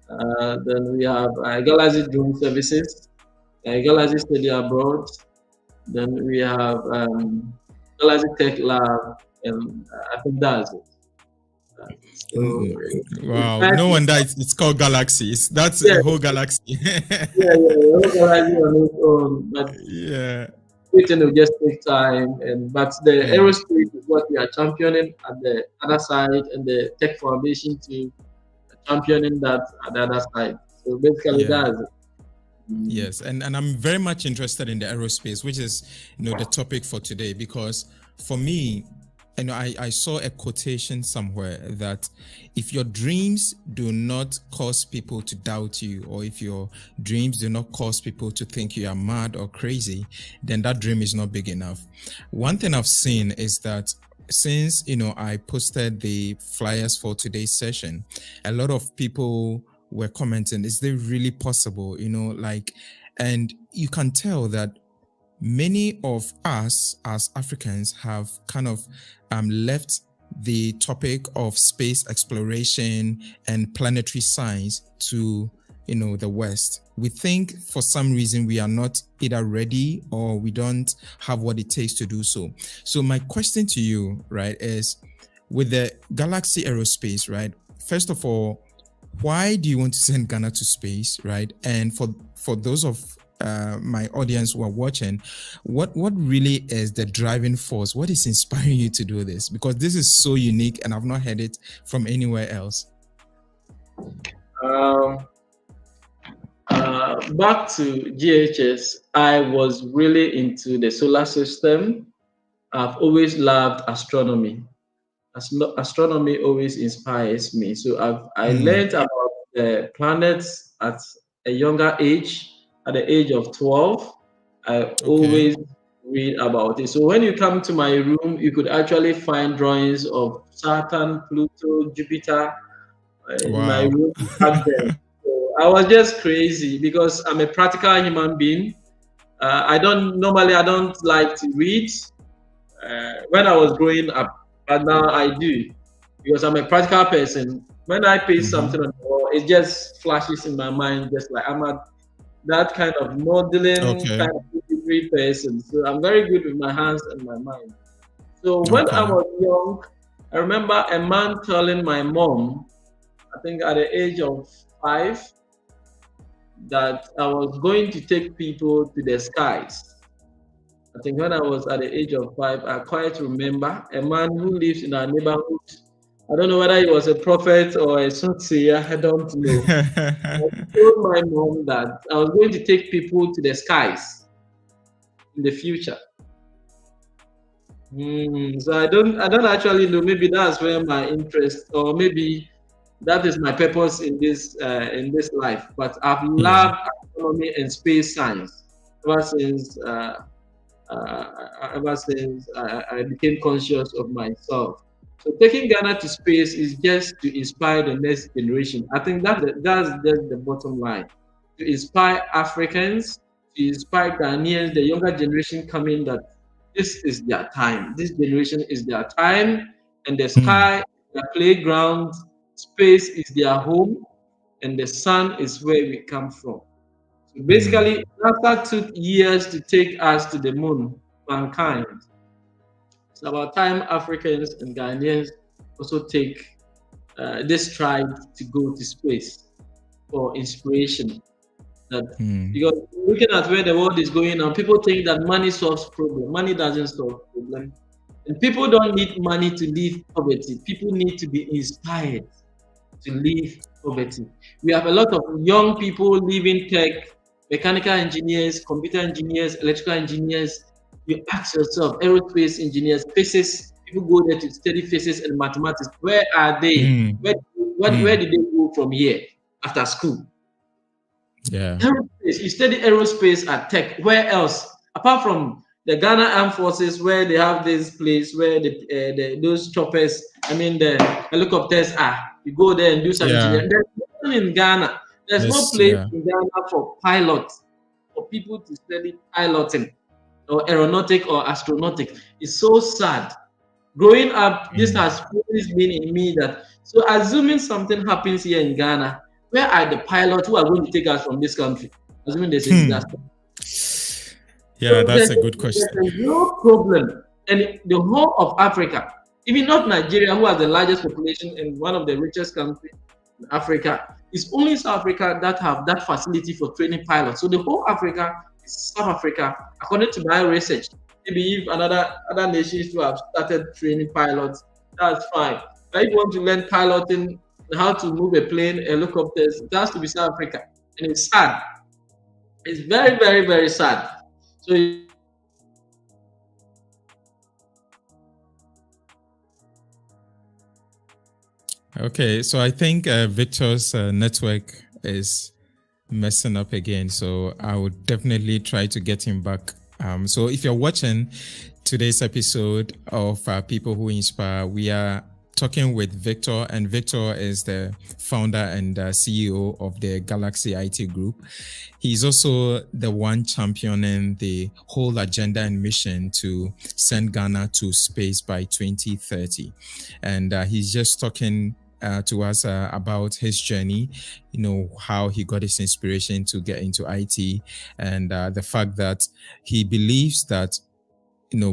Then we have Galaxy Drone Services, Galaxy Study Abroad. Then we have Galaxy Tech Lab, and I think that's it. So, Wow. besides, No wonder it's called galaxies. That's yeah, a whole galaxy. the whole Galaxy on its own, but Yeah. everything will just take time. And but the Yeah. aerospace is what we are championing at the other side, and the Tech Foundation to championing that at the other side. So basically, Yeah. that's it. Yes, and I'm very much interested in the aerospace, which is the topic for today, because for me, I saw a quotation somewhere that if your dreams do not cause people to doubt you, or if your dreams do not cause people to think you are mad or crazy, then that dream is not big enough. One thing I've seen is that since I posted the flyers for today's session, a lot of people were commenting, is there really possible, and you can tell that many of us as Africans have kind of left the topic of space exploration and planetary science to the West. We think for some reason we are not either ready or we don't have what it takes to do so. So my question to you, right, is with the Galaxy Aerospace, right? First of all, why do you want to send Ghana to space, right? And for those of my audience who are watching, what really is the driving force? What is inspiring you to do this? Because this is so unique and I've not heard it from anywhere else. Back to GHS, I was really into the solar system. I've always loved astronomy. Astronomy always inspires me. So I learned about the planets at a younger age. At the age of 12, I Okay. always read about it. So when you come to my room, you could actually find drawings of Saturn, Pluto, Jupiter in my Wow. room back then. So I was just crazy because I'm a practical human being. I don't like to read when I was growing up, but now I do because I'm a practical person. When I paste something on the wall, it just flashes in my mind, just like that kind of modeling Okay. kind of delivery person. So I'm very good with my hands and my mind. So when I Okay. was young, I remember a man telling my mom, I think at the age of 5, that I was going to take people to the skies. I think when I was at the age of 5, I quite remember a man who lives in our neighborhood. I don't know whether he was a prophet or a soothsayer, I don't know. I told my mom that I was going to take people to the skies in the future. So I don't actually know. Maybe that's where my interest, or maybe that is my purpose in this life. But I've Yeah. loved astronomy and space science ever since uh, ever since I became conscious of myself. So taking Ghana to space is just to inspire the next generation. I think that's just the bottom line. To inspire Africans, to inspire Ghanaians, the younger generation coming, that this is their time. This generation is their time, and the Hmm. sky, their playground, space is their home, and the sun is where we come from. So Hmm. basically, NASA took years to take us to the moon, mankind. It's about time Africans and Ghanaians also take this stride to go to space for inspiration. That Hmm. because looking at where the world is going now, people think that money solves problem. Money doesn't solve problem, and people don't need money to leave poverty. People need to be inspired to leave poverty. We have a lot of young people leaving tech, mechanical engineers, computer engineers, electrical engineers. You ask yourself, aerospace engineers, physics, people go there to study physics and mathematics. Where are they? Hmm. Where Hmm. did they go from here after school? Yeah. Aerospace, you study aerospace at tech. Where else? Apart from the Ghana Armed Forces, where they have this place where those choppers, I mean the helicopters are. You go there and do some Yeah. engineering. There's nothing in Ghana. There's no Yes. place Yeah. in Ghana for pilots, for people to study piloting or aeronautic or astronautic. It's so sad. Growing up, this Hmm. has always been in me that, so assuming something happens here in Ghana, where are the pilots who are going to take us from this country? Assuming there's a Hmm. disaster. Yeah, So that's a good there's question. a real problem. And the whole of Africa, even not Nigeria, who has the largest population and one of the richest countries in Africa, it's only South Africa that have that facility for training pilots. So the whole Africa is South Africa, according to my research. Maybe if other nations who have started training pilots, that's fine. But if you want to learn piloting, how to move a plane, helicopters, it has to be South Africa. And it's sad. It's very, very, very sad. So Okay, so I think Victor's network is messing up again. So I would definitely try to get him back. So if you're watching today's episode of People Who Inspire, we are talking with Victor, and Victor is the founder and CEO of the Galaxy IT Group. He's also the one championing the whole agenda and mission to send Ghana to space by 2030. And he's just talking to us about his journey, how he got his inspiration to get into IT, and the fact that he believes that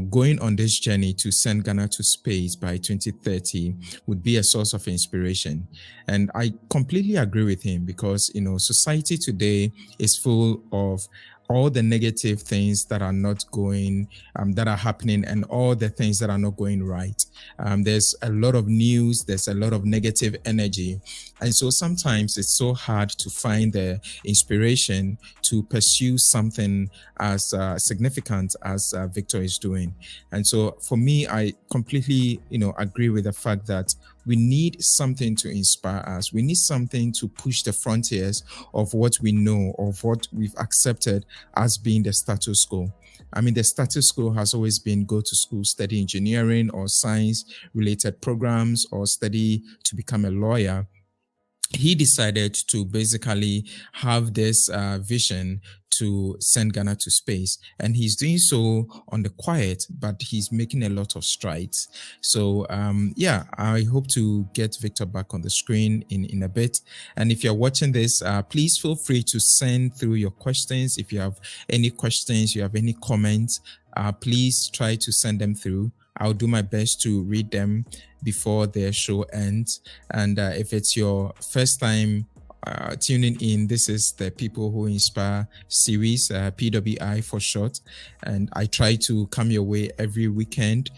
going on this journey to send Ghana to space by 2030 would be a source of inspiration. And I completely agree with him because, society today is full of all the negative things that are not going, that are happening, and all the things that are not going right. There's a lot of news, there's a lot of negative energy. And so sometimes it's so hard to find the inspiration to pursue something as significant as Victor is doing. And so for me, I completely, agree with the fact that we need something to inspire us. We need something to push the frontiers of what we know, of what we've accepted as being the status quo. I mean, the status quo has always been go to school, study engineering or science related programs, or study to become a lawyer. He decided to basically have this vision to send Ghana to space. And he's doing so on the quiet, but he's making a lot of strides. So, yeah, I hope to get Victor back on the screen in a bit. And if you're watching this, please feel free to send through your questions. If you have any questions, you have any comments, please try to send them through. I'll do my best to read them before the show ends. And if it's your first time tuning in, this is the People Who Inspire series, PWI for short. And I try to come your way every weekend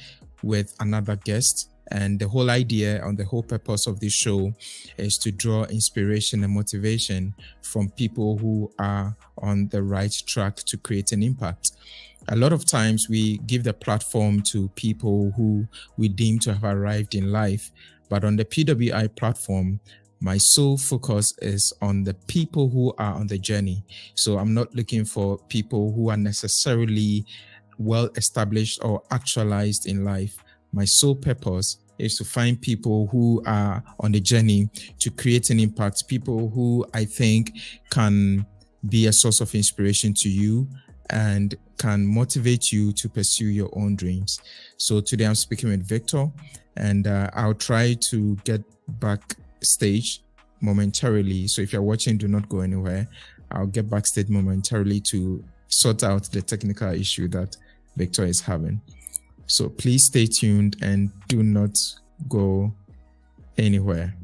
with another guest. And the whole idea and the whole purpose of this show is to draw inspiration and motivation from people who are on the right track to create an impact. A lot of times we give the platform to people who we deem to have arrived in life, but on the PWI platform, my sole focus is on the people who are on the journey. So I'm not looking for people who are necessarily well established or actualized in life. My sole purpose is to find people who are on the journey to create an impact, people who I think can be a source of inspiration to you and can motivate you to pursue your own dreams. So today I'm speaking with Victor, and I'll try to get backstage momentarily. So if you're watching, do not go anywhere. I'll get backstage momentarily to sort out the technical issue that Victor is having. So please stay tuned and do not go anywhere.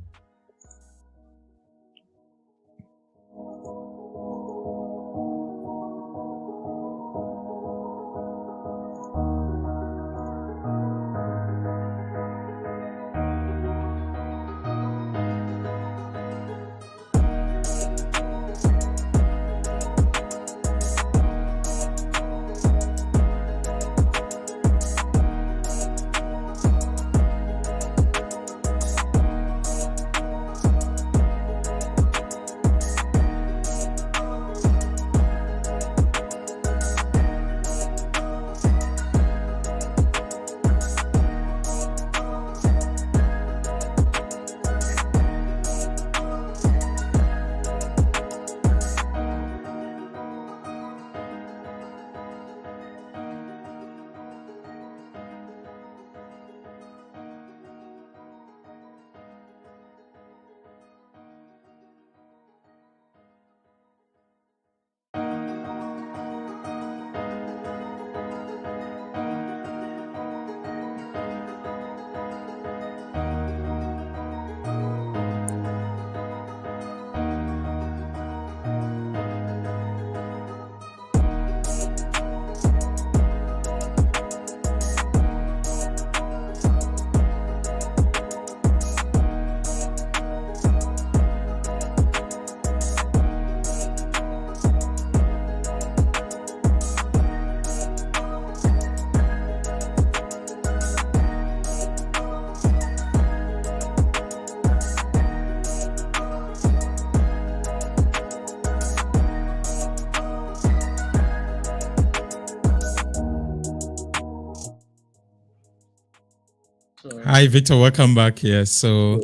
Hi, Victor. Welcome back here. Sorry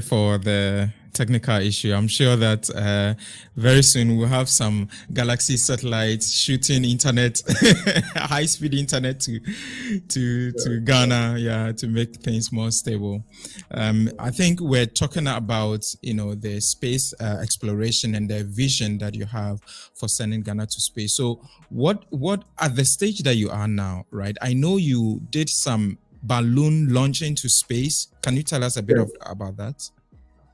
for the technical issue. I'm sure that very soon we'll have some Galaxy satellites shooting internet, high-speed internet to Ghana, to make things more stable. I think we're talking about the space exploration and the vision that you have for sending Ghana to space. So, what at the stage that you are now, right? I know you did some balloon launching to space. Can you tell us a bit about that?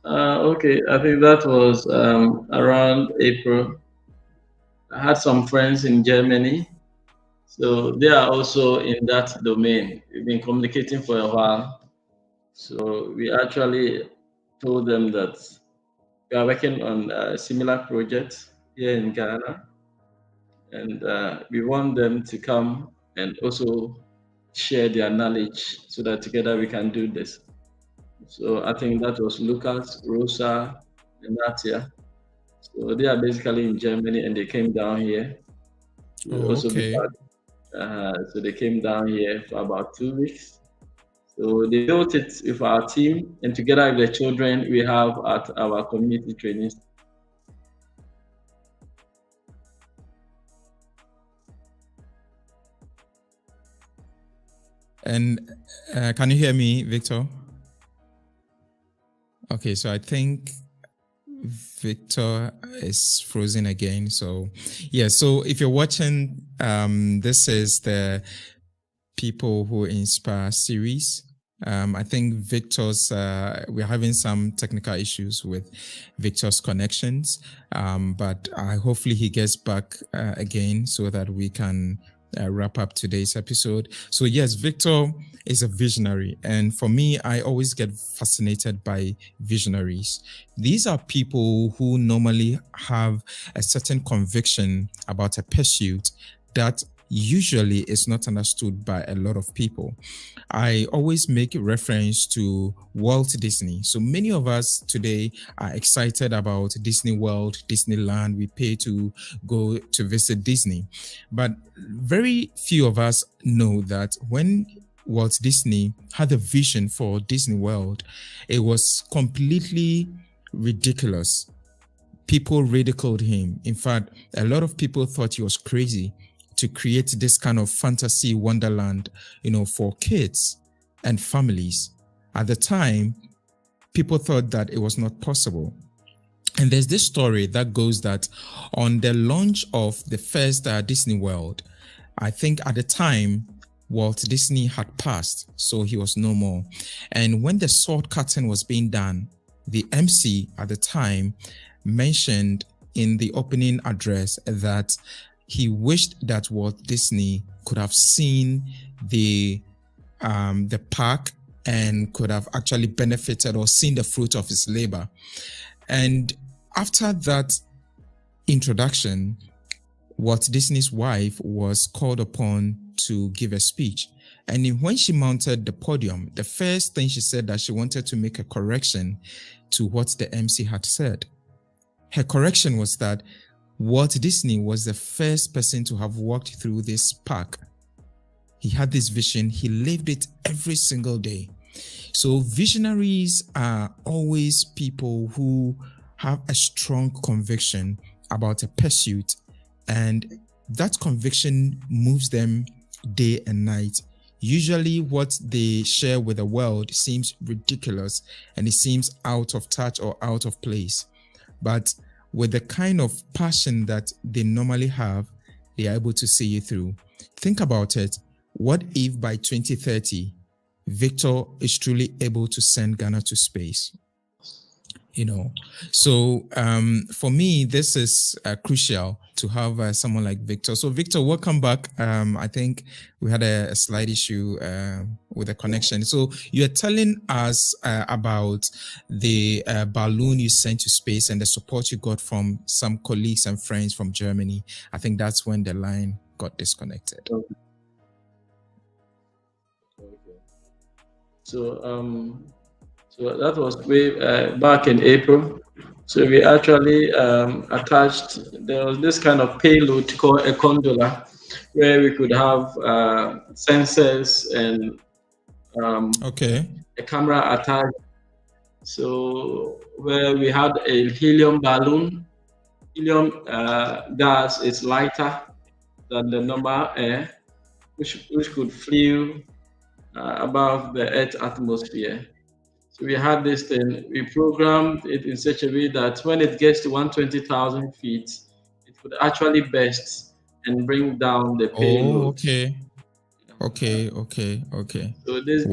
Okay, I think that was around April. I had some friends in Germany, so they are also in that domain. We've been communicating for a while. So we actually told them that we are working on a similar project here in Ghana, and we want them to come and also share their knowledge so that together we can do this. So I think that was Lucas, Rosa, and Natia. So they are basically in Germany and they came down here. Okay. So they came down here for about 2 weeks. So they built it with our team, and together with the children we have at our community training. And can you hear me, Victor? Okay, so I think Victor is frozen again. So yeah, so if you're watching, this is the People Who Inspire series. I think Victor's, we're having some technical issues with Victor's connections, but hopefully he gets back again so that we can wrap up today's episode. So yes, Victor is a visionary, and for me, I always get fascinated by visionaries. These are people who normally have a certain conviction about a pursuit that usually is not understood by a lot of people. I always make reference to Walt Disney. So many of us today are excited about Disney World, Disneyland. We pay to go to visit Disney. But very few of us know that when Walt Disney had a vision for Disney World, it was completely ridiculous. People ridiculed him. In fact, a lot of people thought he was crazy to create this kind of fantasy wonderland, for kids and families. At the time, people thought that it was not possible. And there's this story that goes that on the launch of the first Disney World, I think at the time, Walt Disney had passed, so he was no more. And when the sword curtain was being done, the MC at the time mentioned in the opening address that he wished that Walt Disney could have seen the park and could have actually benefited or seen the fruit of his labor. And after that introduction, Walt Disney's wife was called upon to give a speech. And when she mounted the podium, the first thing she said that she wanted to make a correction to what the MC had said. Her correction was that Walt Disney was the first person to have walked through this park. He had this vision. He lived it every single day. So visionaries are always people who have a strong conviction about a pursuit, and that conviction moves them day and night. Usually what they share with the world seems ridiculous and it seems out of touch or out of place. But with the kind of passion that they normally have, they are able to see it through. Think about it. What if by 2030, Victor is truly able to send Ghana to space? So for me, this is crucial to have someone like Victor. So Victor, welcome back. I think we had a slight issue with the connection. So you're telling us about the balloon you sent to space and the support you got from some colleagues and friends from Germany. I think that's when the line got disconnected. Okay. So that was way back in April. So we actually attached, there was this kind of payload called a condola, where we could have sensors and a camera attached. So where we had a helium balloon, helium gas is lighter than the normal air, which could flew above the Earth atmosphere. So we had this thing, we programmed it in such a way that when it gets to 120,000 feet, it would actually burst and bring down the payload. Oh, okay. So this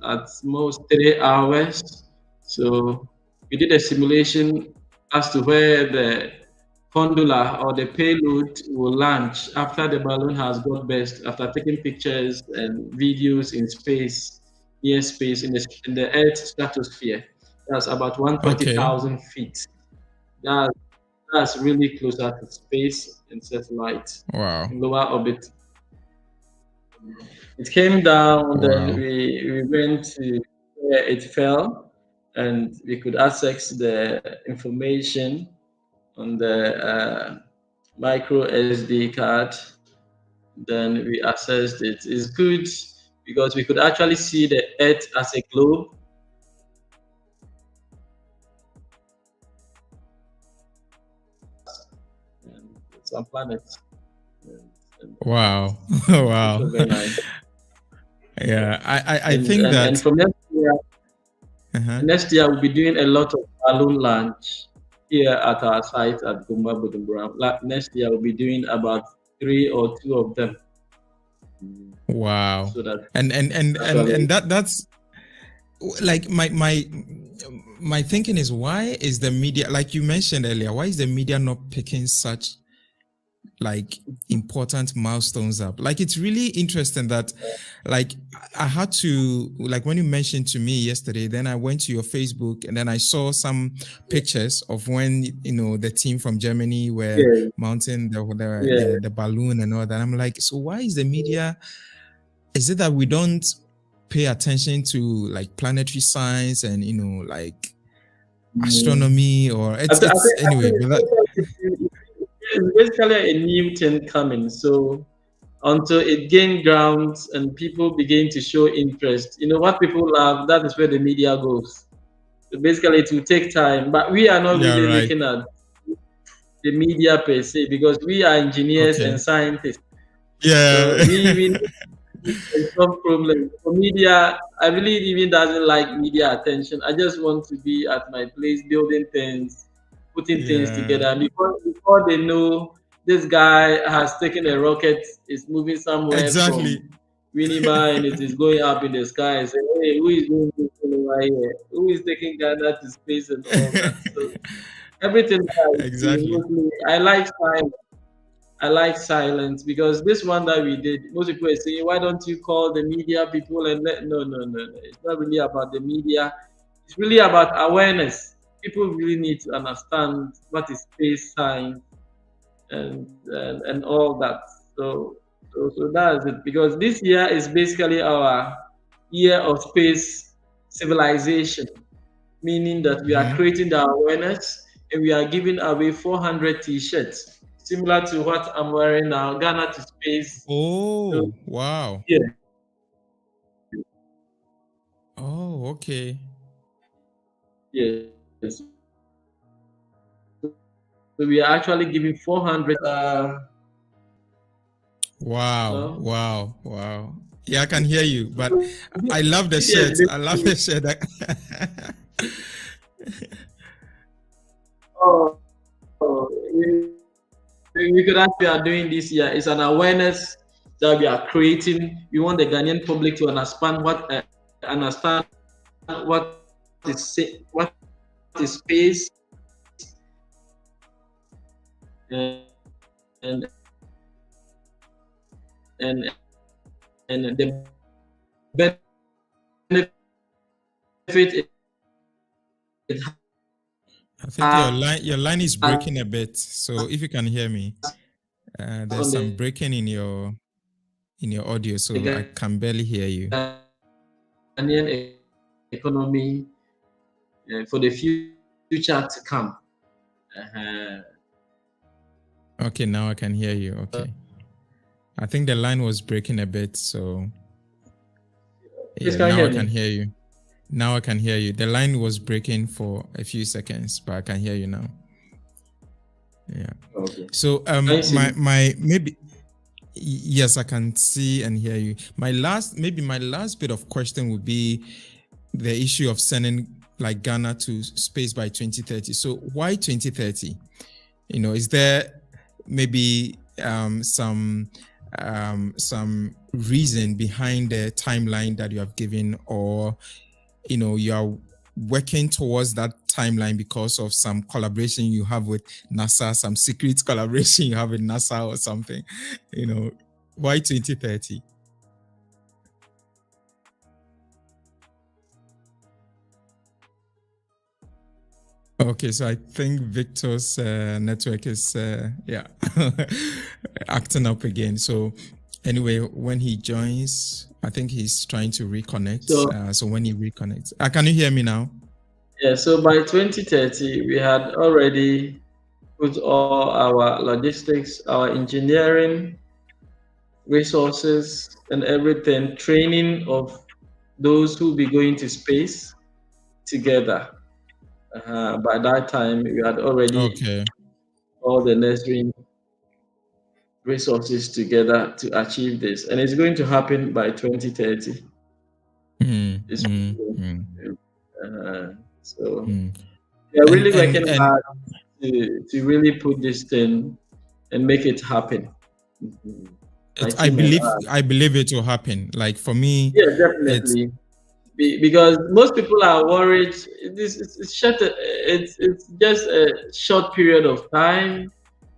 at most 3 hours. So we did a simulation as to where the condola or the payload will launch after the balloon has got burst, after taking pictures and videos in space, near space, in the Earth's stratosphere. That's about 120,000 feet. That's really closer to space and satellite. Wow. In lower orbit. It came down, then we went to where it fell, and we could access the information on the micro SD card. Then we accessed it. It's good because we could actually see the Earth as a globe. And some planets. Wow. Wow. Very nice. Yeah, I think that. And from next year, we'll be doing a lot of balloon launch here at our site at Gumba Budumbura. Next year, we'll be doing about 3 or 2 of them. Wow. So that and that's like my thinking is, why is the media, like you mentioned earlier, why is the media not picking such like important milestones up? Like, it's really interesting that, like, I had to, like, when you mentioned to me yesterday, then I went to your Facebook and then I saw some pictures of when, you know, the team from Germany were Yeah, mounting yeah. the balloon and all that. I'm like, so why is the media, is it that we don't pay attention to like planetary science and, you know, like Mm. astronomy, or it's I anyway, think but that, it's basically a new thing coming. So until it gains ground and people begin to show interest, you know what people love, that is where the media goes. So basically, it will take time, but we are not yeah, really right. looking at the media per se because we are engineers Okay. and scientists. Yeah. So we and some problems. For media, I really even doesn't like media attention. I just want to be at my place building things, putting things Yeah. together. And before they know this guy has taken a rocket, is moving somewhere Exactly. from Winneba and it is going up in the sky and say, hey, who is doing this thing over here? Who is taking Ghana to space and all that? So everything that I see, Exactly. mostly I like science. I like silence because this one that we did, most people are saying, why don't you call the media people and let no, no, no, no. It's not really about the media. It's really about awareness. People really need to understand what is space science and all that. So that's it. Because this year is basically our year of space civilization, meaning that we are Hmm. creating the awareness and we are giving away 400 t-shirts, similar to what I'm wearing now, Ghana to Space. So, Oh, wow. yeah, Oh, okay. yes. So we are actually giving 400. Wow. No? Wow. Wow. Yeah, I can hear you, but So I love the this year is shirt. I love basically, the shirt. oh, we could ask we are doing this year. It's an awareness that we are creating. We want the Ghanaian public to understand what is space and and and and the benefit it I think has your line is breaking a bit. So if you can hear me, there's on some the breaking in your audio, so I can barely hear you. Ghanaian economy for the future to come. Uh-huh. Okay, now I can hear you. Okay. I think the line was breaking a bit, so Please, yeah, can you now I hear can me? hear you. Now I can hear you. The line was breaking for a few seconds, but I can hear you now. Yeah. Okay. So Can you see me? my maybe yes, I can see and hear you. My last bit of question would be the issue of sending like Ghana to space by 2030. So why 2030? You know, is there maybe some reason behind the timeline that you have given, or you know, you are working towards that timeline because of some collaboration you have with NASA, some secret collaboration you have with NASA or something? You know, why 2030? Okay, so I think Victor's network is acting up again. So anyway, when he joins, I think he's trying to reconnect. So So when he reconnects, can you hear me now? yeah, so by 2030, we had already put all our logistics, our engineering resources, and everything, training of those who will be going to space together. By that time, we had already Okay. all the necessary resources together to achieve this, and it's going to happen by 2030. Mm, It's, mm, mm, so mm. we are really And working hard to really put this thing and make it happen. Mhm. My I team and believe I. I believe it will happen. Like for me, Yeah, it's definitely. because most people are worried. It's just a short period of time.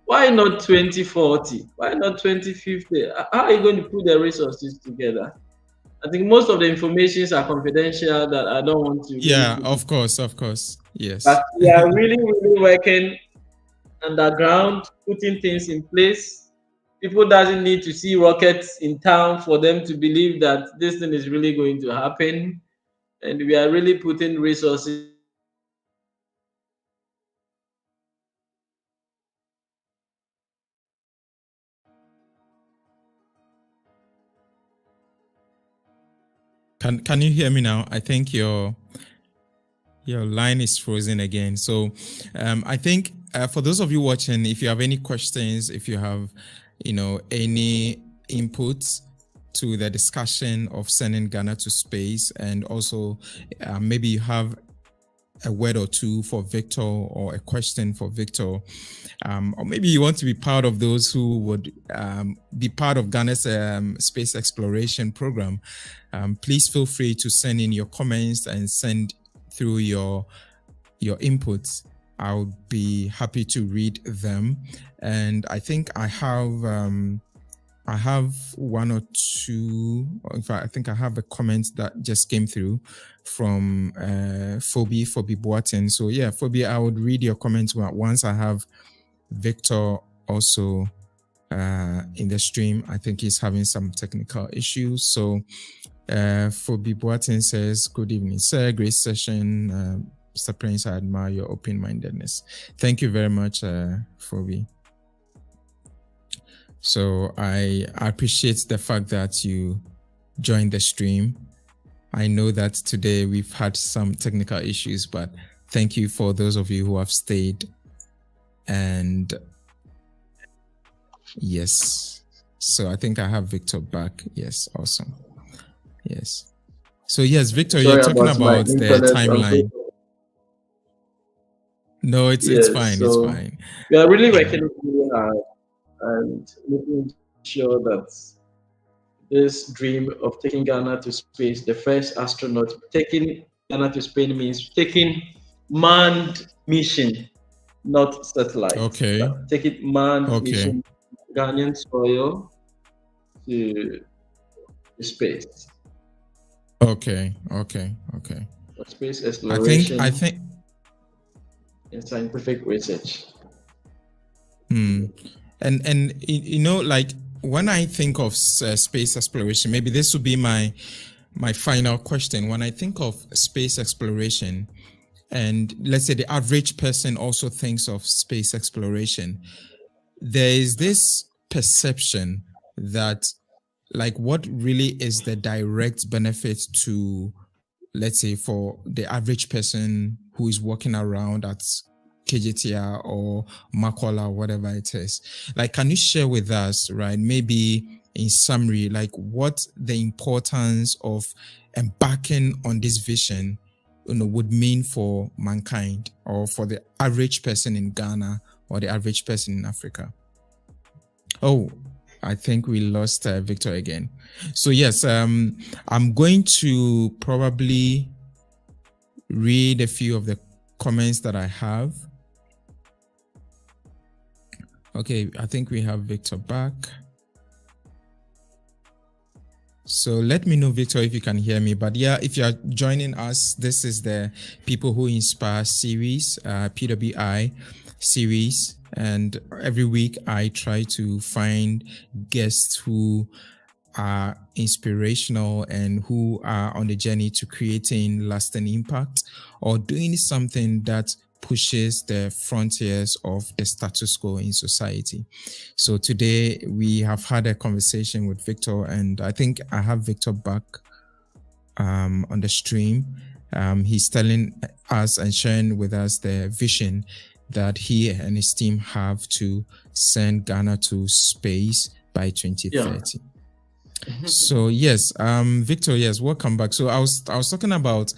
Why not 2040? Why not 2050? How are you going to put the resources together? I think most of the informations are confidential that I don't want to really Yeah, put it. of course. Yes. But we are really, really working underground, putting things in place. People doesn't need to see rockets in town for them to believe that this thing is really going to happen. And we are really putting resources Can you hear me now? I think your line is frozen again. So I think for those of you watching, if you have any questions, if you have any inputs to the discussion of sending Ghana to space, and also maybe you have a word or two for Victor or a question for Victor, or maybe you want to be part of those who would be part of Ghana's space exploration program, please feel free to send in your comments and send through your inputs. I'll be happy to read them. And I think I have one or two. In fact, I think I have a comment that just came through from Phoebe Boatin. So yeah, Phoebe, I would read your comments once I have Victor also in the stream. I think he's having some technical issues. So Phoebe Boatin says, "Good evening, sir. Great session. Mr. Prince, I admire your open-mindedness." Thank you very much, Phoebe. So I appreciate the fact that you joined the stream. I know that today we've had some technical issues, but thank you for those of you who have stayed. And yes, so I think I have Victor back. Yes, awesome. Yes. So yes, Victor, Sorry you're talking about the internet. timeline. No, it's fine. So It's fine. we are really working really hard and making sure that this dream of taking Ghana to space, the first astronaut taking Ghana to space means taking manned mission, not satellite. Okay. But taking manned mission, Ghanaian soil to space. Okay. For space exploration. I think in scientific research. And like when I think of space exploration, maybe this would be my final question. When I think of space exploration, and let's say the average person also thinks of space exploration, there is this perception that, like, what really is the direct benefit to, let's say, for the average person who is walking around at KJTR or Makola, whatever it is. Like, can you share with us, right, maybe in summary, like what the importance of embarking on this vision, would mean for mankind, or for the average person in Ghana or the average person in Africa? Oh, I think we lost Victor again. So yes, I'm going to probably read a few of the comments that I have. Okay, I think we have Victor back. So let me know, Victor, if you can hear me. But yeah, if you are joining us, this is the People Who Inspire series, PWI series. And every week I try to find guests who are inspirational and who are on the journey to creating lasting impact or doing something that pushes the frontiers of the status quo in society. So today we have had a conversation with Victor, and I think I have Victor back on the stream. He's telling us and sharing with us the vision that he and his team have to send Ghana to space by 2030. Yeah. So yes, Victor, yes, welcome back. So I was talking about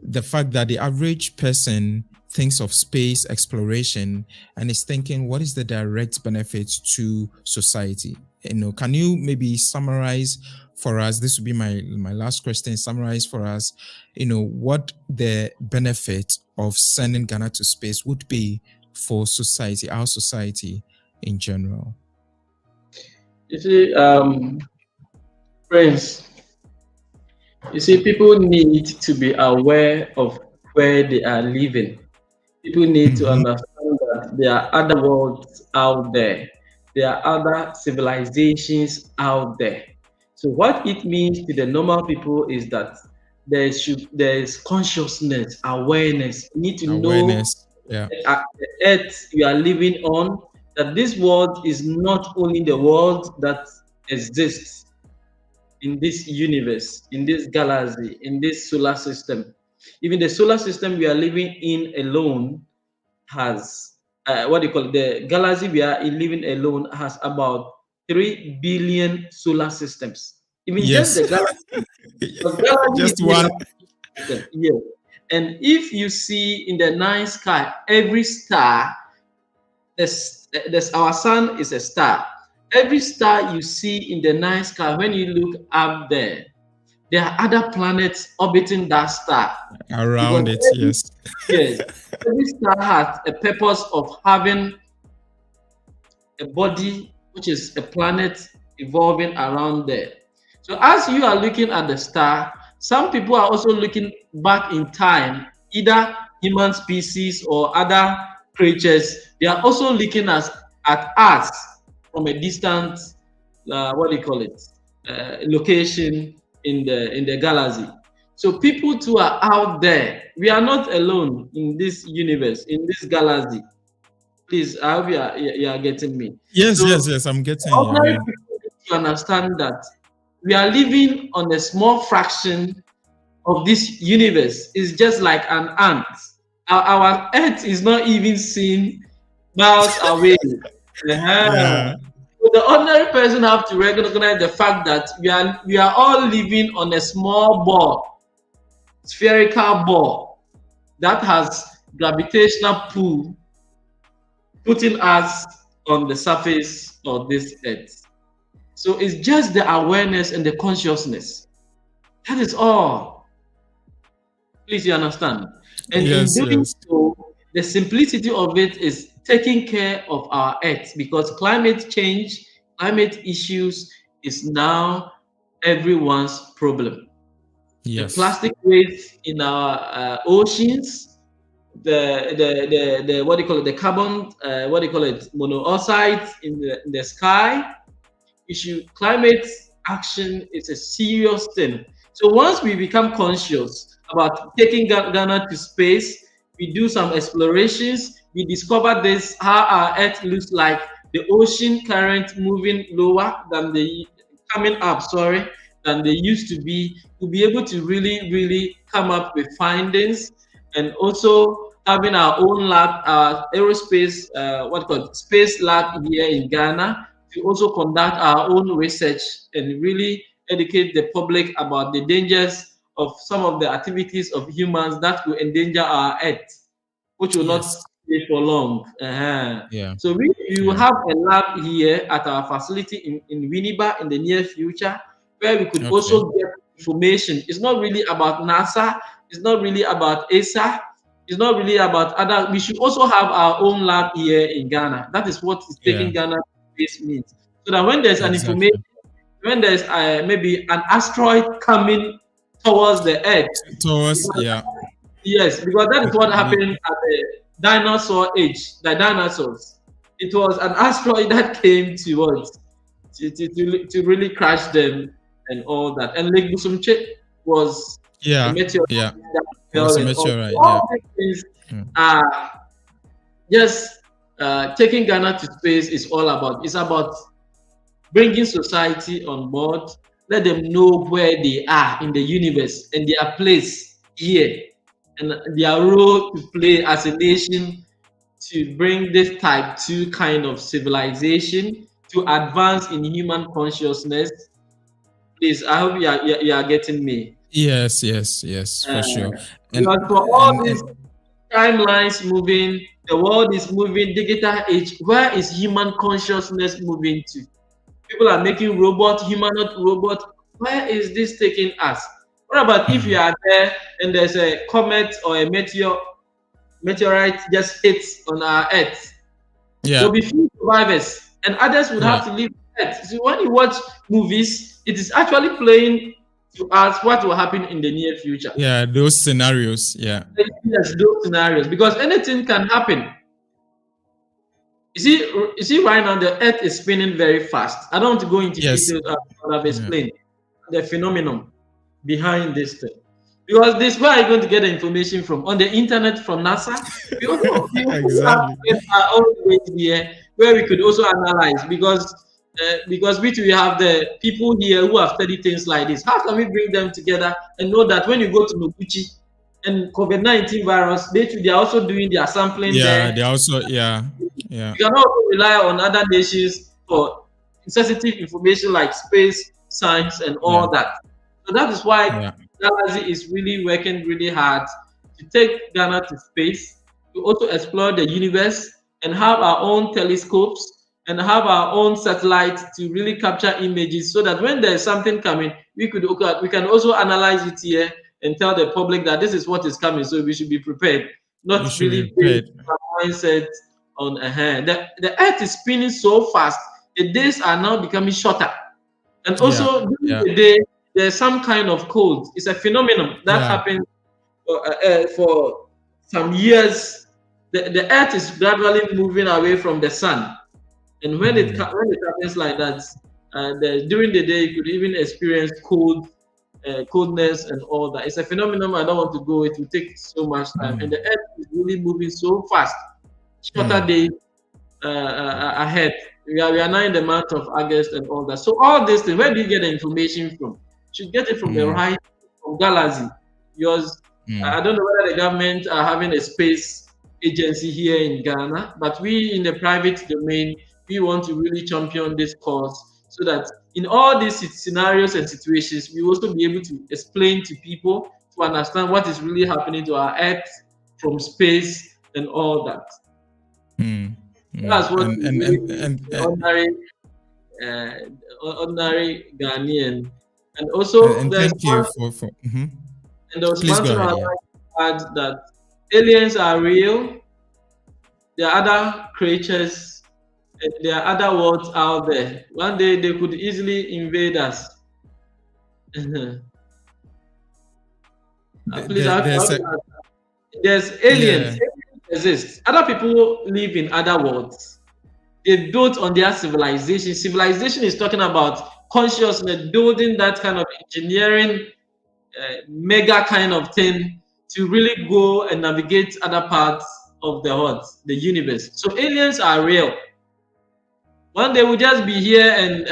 the fact that the average person thinks of space exploration and is thinking, what is the direct benefit to society? Can you maybe summarize for us? This would be my last question. Summarize for us, what the benefit of sending Ghana to space would be for society, our society in general. You see, friends, you see, people need to be aware of where they are living. People need to Mm-hmm. understand that there are other worlds out there. There are other civilizations out there. So what it means to the normal people is that there is consciousness, awareness. You need to know Awareness. Yeah. the earth you are living on, that this world is not only the world that exists in this universe, in this galaxy, in this solar system. Even the solar system we are living in alone has what do you call it? The galaxy we are living alone has about 3 billion solar systems. Even just Yes. the galaxy, the galaxy is Just made one. up of system. Yes. And if you see in the night sky, every star, there's our sun is a star. Every star you see in the night sky, when you look up there are other planets orbiting that star. Because Around it, every, yes. yes, every star has a purpose of having a body, which is a planet evolving around there. So as you are looking at the star, some people are also looking back in time, either human species or other creatures. They are also looking at us from a distant, what do you call it, location in the galaxy. So people too are out there. We are not alone in this universe, in this galaxy. Please, I hope you are getting me. Yes, yes, So yes. I'm getting you. ordinary Yeah. people need to understand that we are living on a small fraction of this universe. It's just like an ant. Our Earth is not even seen miles away. Uh-huh. Yeah. So the ordinary person have to recognize the fact that we are all living on a small ball, spherical ball that has gravitational pull putting us on the surface of this earth. So it's just the awareness and the consciousness. That is all. Please, you understand? And in Yes, doing yes. so, the simplicity of it is taking care of our earth because climate change, climate issues is now everyone's problem. The Yes. plastic waste in our oceans, the what do you call it, the carbon what do you call it, monoxide in the sky issue. Climate action is a serious thing. So once we become conscious about taking Ghana to space, we do some explorations, we discover this how our earth looks like, the ocean current moving lower than the coming up, sorry, than they used to be. We'll be able to really come up with findings, and also having our own lab, aerospace, what called space lab here in Ghana, to also conduct our own research and really educate the public about the dangers of some of the activities of humans that will endanger our earth, which will not Yes. stay for long. Uh-huh. Yeah. So we will Yeah. have a lab here at our facility in Winneba in the near future, where we could Okay. also get information. It's not really about NASA. It's not really about ESA. It's not really about other. We should also have our own lab here in Ghana. That is what is Yeah. taking Ghana to space means. So that when there's an information, Exactly. when there's maybe an asteroid coming towards the Earth, Towards, yeah. yes, because that is We, what we, happened at the dinosaur age, the dinosaurs. It was an asteroid that came to us to really crash them and all that. And Lake Busumche was a yeah. meteor Yeah. that It fell was a and all. meteorite. Yeah. All these things Yeah. are just taking Ghana to space is all about. It's about bringing society on board, let them know where they are in the universe and their place here and their role to play as a nation to bring this type 2 kind of civilization to advance in human consciousness. Please, I hope you are getting me. Yes. Yes. Yes. For sure. And Because for all these and timelines moving, the world is moving, digital age, where is human consciousness moving to? People are making humanoid robot. Where is this taking us? What about if you are there and there's a comet or a meteorite just hits on our Earth? Yeah. There'll be few survivors, and others would Yeah. have to leave Earth. So when you watch movies, it is actually playing to us what will happen in the near future. Yeah. Those scenarios. Yeah. Yes, those scenarios, because anything can happen. You see, right now the Earth is spinning very fast. I don't want to go into Yes. details. But I've Yeah. explained the phenomenon behind this thing. Because this, where are you going to get the information from? On the internet from NASA? We also have Exactly. our own ways here where we could also analyze, because we have the people here who have studied things like this. How can we bring them together and know that when you go to Noguchi and COVID-19 virus, they are also doing their sampling Yeah. there. They also. Yeah. Yeah. You cannot also rely on other nations for sensitive information like space, science, and Yeah. all that. So that is why Yeah. Galaxy is really working really hard to take Ghana to space, to also explore the universe and have our own telescopes and have our own satellites to really capture images, so that when there's something coming, we can also analyze it here and tell the public that this is what is coming, so we should be prepared, We not should be really based prepared. on our mindset on a hand. The earth is spinning so fast, the days are now becoming shorter. And Yeah. also during Yeah. the day, there's some kind of cold. It's a phenomenon that Yeah. happens for some years. The earth is gradually moving away from the sun. And when it happens like that, during the day, you could even experience coldness and all that. It's a phenomenon I don't want to go. It will take so much time. And the earth is really moving so fast. Shorter days ahead. We are now in the month of August and all that. So all these things, where do you get the information from? You should get it from the right, from Galaxy. Yours, I don't know whether the government are having a space agency here in Ghana, but we in the private domain, we want to really champion this cause, so that in all these scenarios and situations, we also be able to explain to people to understand what is really happening to our Earth from space and all that. That's what ordinary, uh, ordinary Ghanaian. And also, and there's thank you one, for and there's please one go thing ahead. I'd Yeah. like to add, that aliens are real. There are other creatures, and there are other worlds out there. One day they could easily invade us. Please, There's a there's yeah. aliens. Aliens exist. Other people live in other worlds. They built on their civilization. Civilization is talking about consciousness, building that kind of engineering, mega kind of thing to really go and navigate other parts of the world, the universe. So aliens are real. One day we'll just be here, and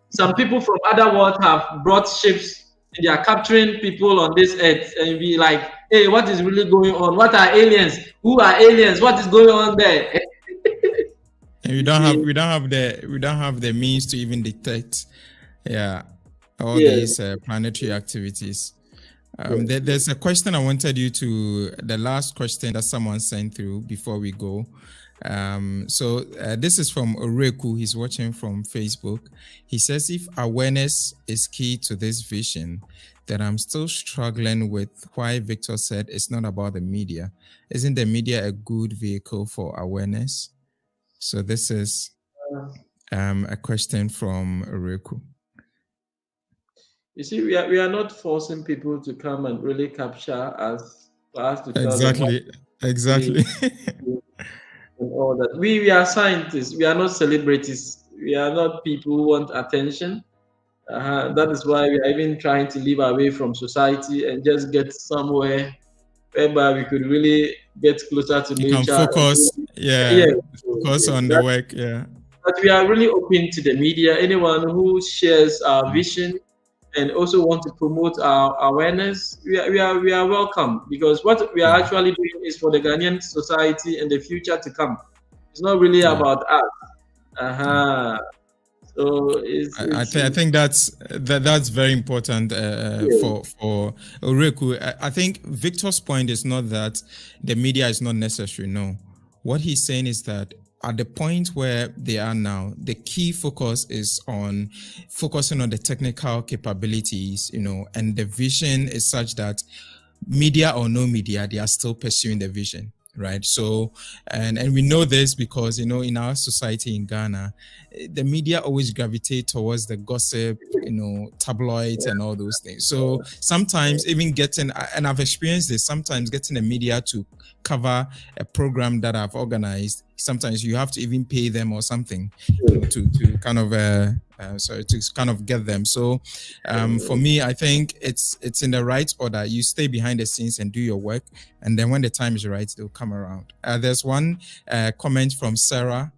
some people from other worlds have brought ships and they are capturing people on this earth, and be like, hey, what is really going on? What are aliens? Who are aliens? What is going on there? And You see? we don't have the means to even detect all Yeah. these planetary activities. Yeah. There's a question I wanted you to, the last question that someone sent through before we go. So this is from Oreku. He's watching from Facebook. He says, if awareness is key to this vision, then I'm still struggling with why Victor said it's not about the media. Isn't the media a good vehicle for awareness? So this is a question from Oreku. You see, we are not forcing people to come and really capture us, for us to tell them what Exactly. and all that. We are scientists. We are not celebrities. We are not people who want attention. That is why we are even trying to live away from society and just get somewhere whereby we could really get closer to You can nature. focus, Yeah, focus on the work, but we are really open to the media. Anyone who shares our vision and also want to promote our awareness, we are welcome, because what we are actually doing is for the Ghanaian society and the future to come. It's not really about us. So I think that's very important for Oreku. I think Victor's point is not that the media is not necessary. No, what he's saying is that at the point where they are now, the key focus is on focusing on the technical capabilities, and the vision is such that media or no media, they are still pursuing the vision, right? So, and we know this because, in our society in Ghana, the media always gravitate towards the gossip, tabloids and all those things. So sometimes even getting, and I've experienced this, sometimes getting the media to cover a program that I've organized, sometimes you have to even pay them or something, to kind of to kind of get them. So for me, I think it's in the right order. You stay behind the scenes and do your work, and then when the time is right, they'll come around. There's one comment from Sarah.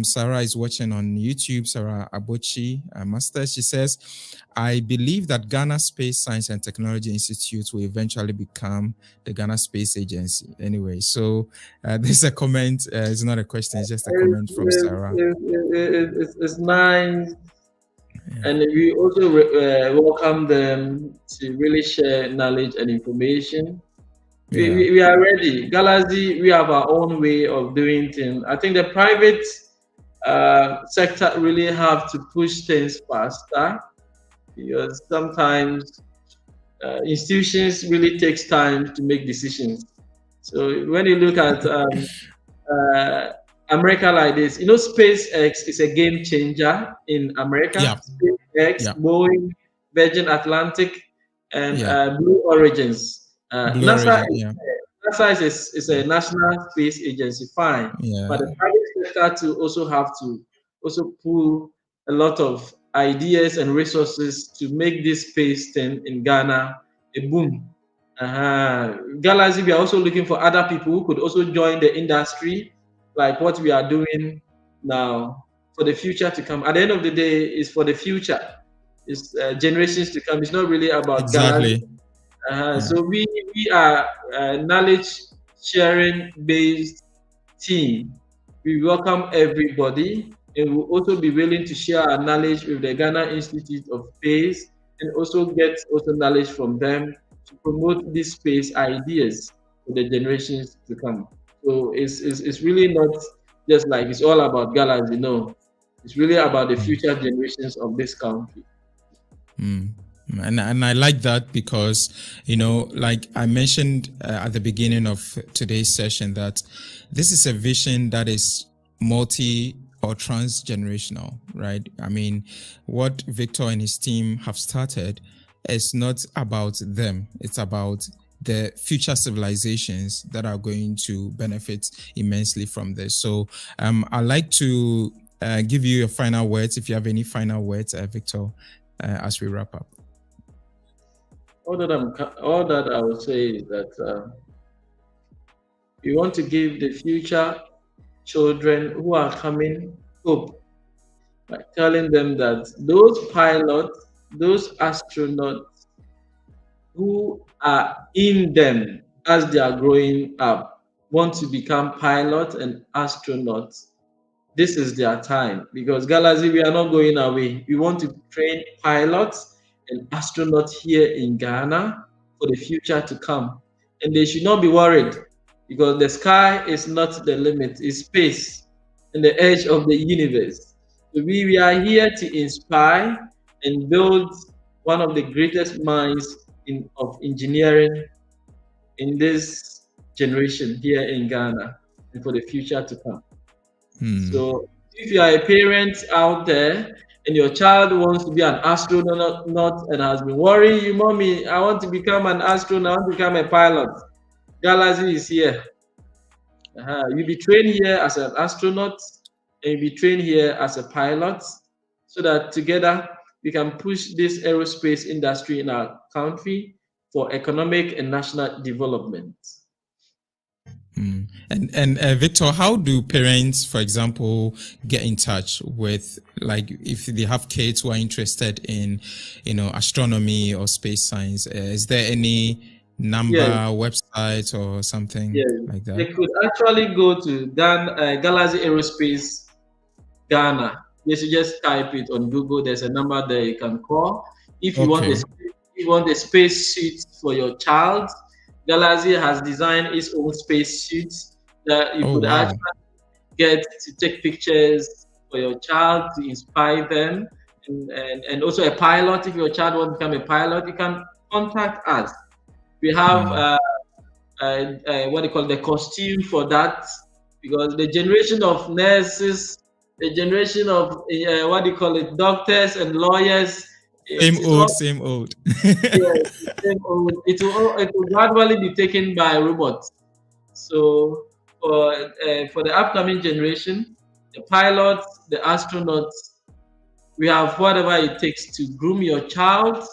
Sarah is watching on YouTube, Sarah Abochi Master. She says, I believe that Ghana Space Science and Technology Institute will eventually become the Ghana Space Agency. Anyway, so there's a comment. It's not a question, it's just a comment from Sarah. It's nice. Yeah. And we also welcome them to really share knowledge and information. We are ready. Galaxy, we have our own way of doing things. I think the private sector really have to push things faster, because sometimes institutions really takes time to make decisions. So when you look at America like this, SpaceX is a game changer in America. Yeah. SpaceX, Boeing, Virgin Atlantic, and Blue Origins. NASA is a national space agency, fine. But the private sector to also have to also pull a lot of ideas and resources to make this space thing in Ghana a boom. Galaxy, we are also looking for other people who could also join the industry, like what we are doing now, for the future to come. At the end of the day, it's for the future. It's generations to come. It's not really about Galaxy. So we are a knowledge sharing based team. We welcome everybody, and we'll also be willing to share our knowledge with the Ghana Institute of Space, and also get knowledge from them to promote these space ideas for the generations to come. So it's really not just like it's all about Galaxy. No, it's really about the future generations of this country. And I like that because, like I mentioned at the beginning of today's session, that this is a vision that is multi or transgenerational, right? I mean, what Victor and his team have started is not about them. It's about the future civilizations that are going to benefit immensely from this. So I'd like to give you your final words, if you have any final words, Victor, as we wrap up. All that I would say is that we want to give the future children who are coming hope by telling them that those pilots, those astronauts who are in them as they are growing up want to become pilots and astronauts. This is their time, because Galaxy, we are not going away. We want to train pilots and astronauts here in Ghana for the future to come. And they should not be worried, because the sky is not the limit, it's space and the edge of the universe. So we are here to inspire and build one of the greatest minds of engineering in this generation here in Ghana and for the future to come. So if you are a parent out there and your child wants to be an astronaut and has been worrying you, mommy, I want to become an astronaut, I want to become a pilot, Galaxy is here. You'll be trained here as an astronaut, and you'll be trained here as a pilot, so that together we can push this aerospace industry in our country for economic and national development. And Victor, how do parents, for example, get in touch with, like, if they have kids who are interested in, astronomy or space science? Is there any number, website, or something like that? They could actually go to Galaxy Aerospace Ghana. You should just type it on Google. There's a number there you can call. If you want a space suit for your child, Galaxy has designed its own space suits that you could actually get to take pictures for your child to inspire them, and also a pilot. If your child wants to become a pilot, you can contact us. We have what they call the costume for that, because the generation of nurses, the generation of what do you call it, doctors and lawyers, it is all, Same old. yeah, it will gradually be taken by robots. So for the upcoming generation, the pilots, the astronauts, we have whatever it takes to groom your child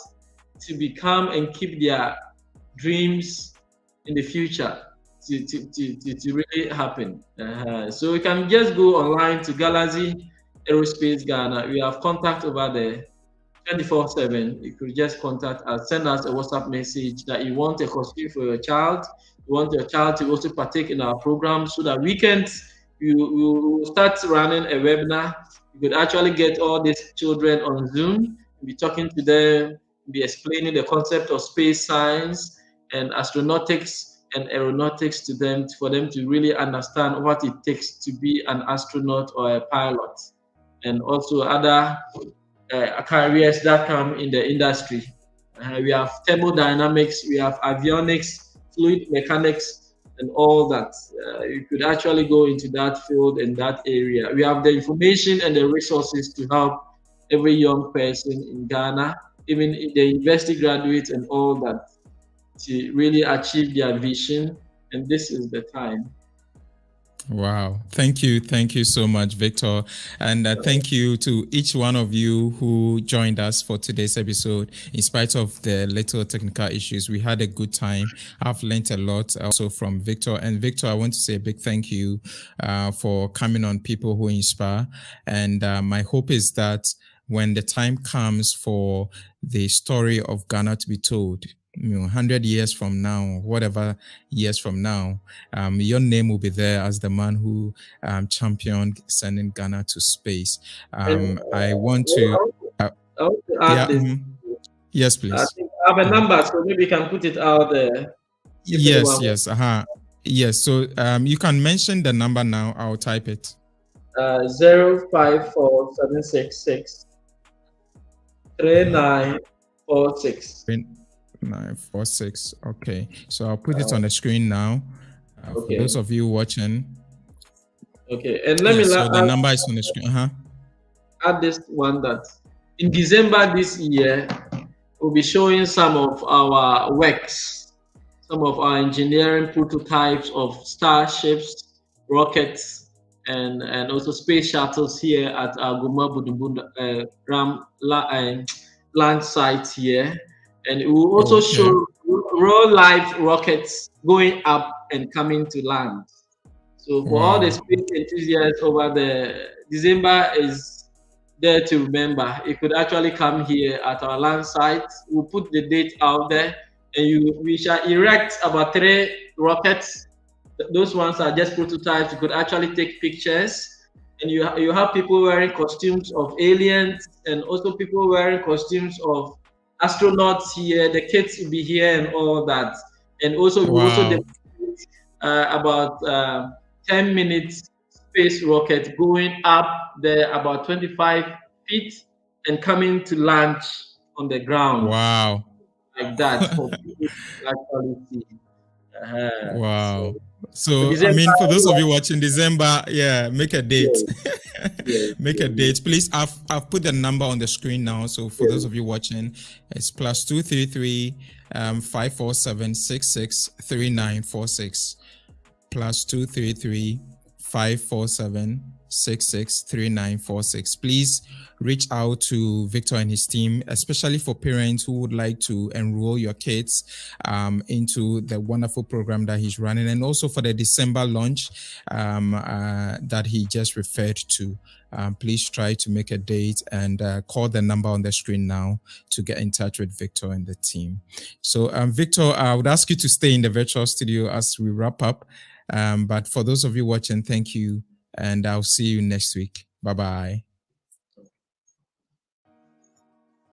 to become and keep their dreams in the future to really happen. So you can just go online to Galaxy Aerospace Ghana. We have contact over there 24/7. You could just contact us, send us a WhatsApp message that you want a costume for your child. You want your child to also partake in our program, so that weekends you will start running a webinar. You could actually get all these children on Zoom, be talking to them, be explaining the concept of space science and astronautics and aeronautics to them, for them to really understand what it takes to be an astronaut or a pilot, and also other careers that come in the industry. We have thermodynamics, we have avionics, fluid mechanics, and all that. You could actually go into that field and that area. We have the information and the resources to help every young person in Ghana, even the university graduates and all that, to really achieve their vision. And this is the time. Wow. Thank you so much, Victor. And thank you to each one of you who joined us for today's episode. In spite of the little technical issues, we had a good time. I've learned a lot also from Victor. And Victor, I want to say a big thank you for coming on People Who Inspire. And my hope is that when the time comes for the story of Ghana to be told, 100 years from now, whatever years from now, your name will be there as the man who championed sending Ghana to space. I want to add this. Yes, I please. think I have a number, so maybe you can put it out there. Yes. Yes, so you can mention the number now. I'll type it. 054766 3946. 946. Okay, so I'll put it on the screen now for those of you watching. Okay, and let me so the number is on the screen. Add this one, that in December this year we'll be showing some of our works, some of our engineering prototypes of starships, rockets, and also space shuttles here at our Guma Budumbunda launch site here. And we will also show real life rockets going up and coming to land. So for all the space enthusiasts over there, December is there to remember. You could actually come here at our land site. We'll put the date out there, and we shall erect about 3 rockets. Those ones are just prototypes. You could actually take pictures, and you have people wearing costumes of aliens, and also people wearing costumes of astronauts here. The kids will be here and all that. And also we also demonstrate about 10 minutes space rocket going up there about 25 feet and coming to launch on the ground. Wow. Like that for people to actually see. Wow. So I mean, for those of you watching December, make a date. Make a date, please. I've put the number on the screen now. So for those of you watching, it's +233 547 663946 +233 547 663946. Please reach out to Victor and his team, especially for parents who would like to enroll your kids into the wonderful program that he's running, and also for the December launch that he just referred to. Please try to make a date and call the number on the screen now to get in touch with Victor and the team. So Victor, I would ask you to stay in the virtual studio as we wrap up. But for those of you watching, thank you. And I'll see you next week. Bye-bye.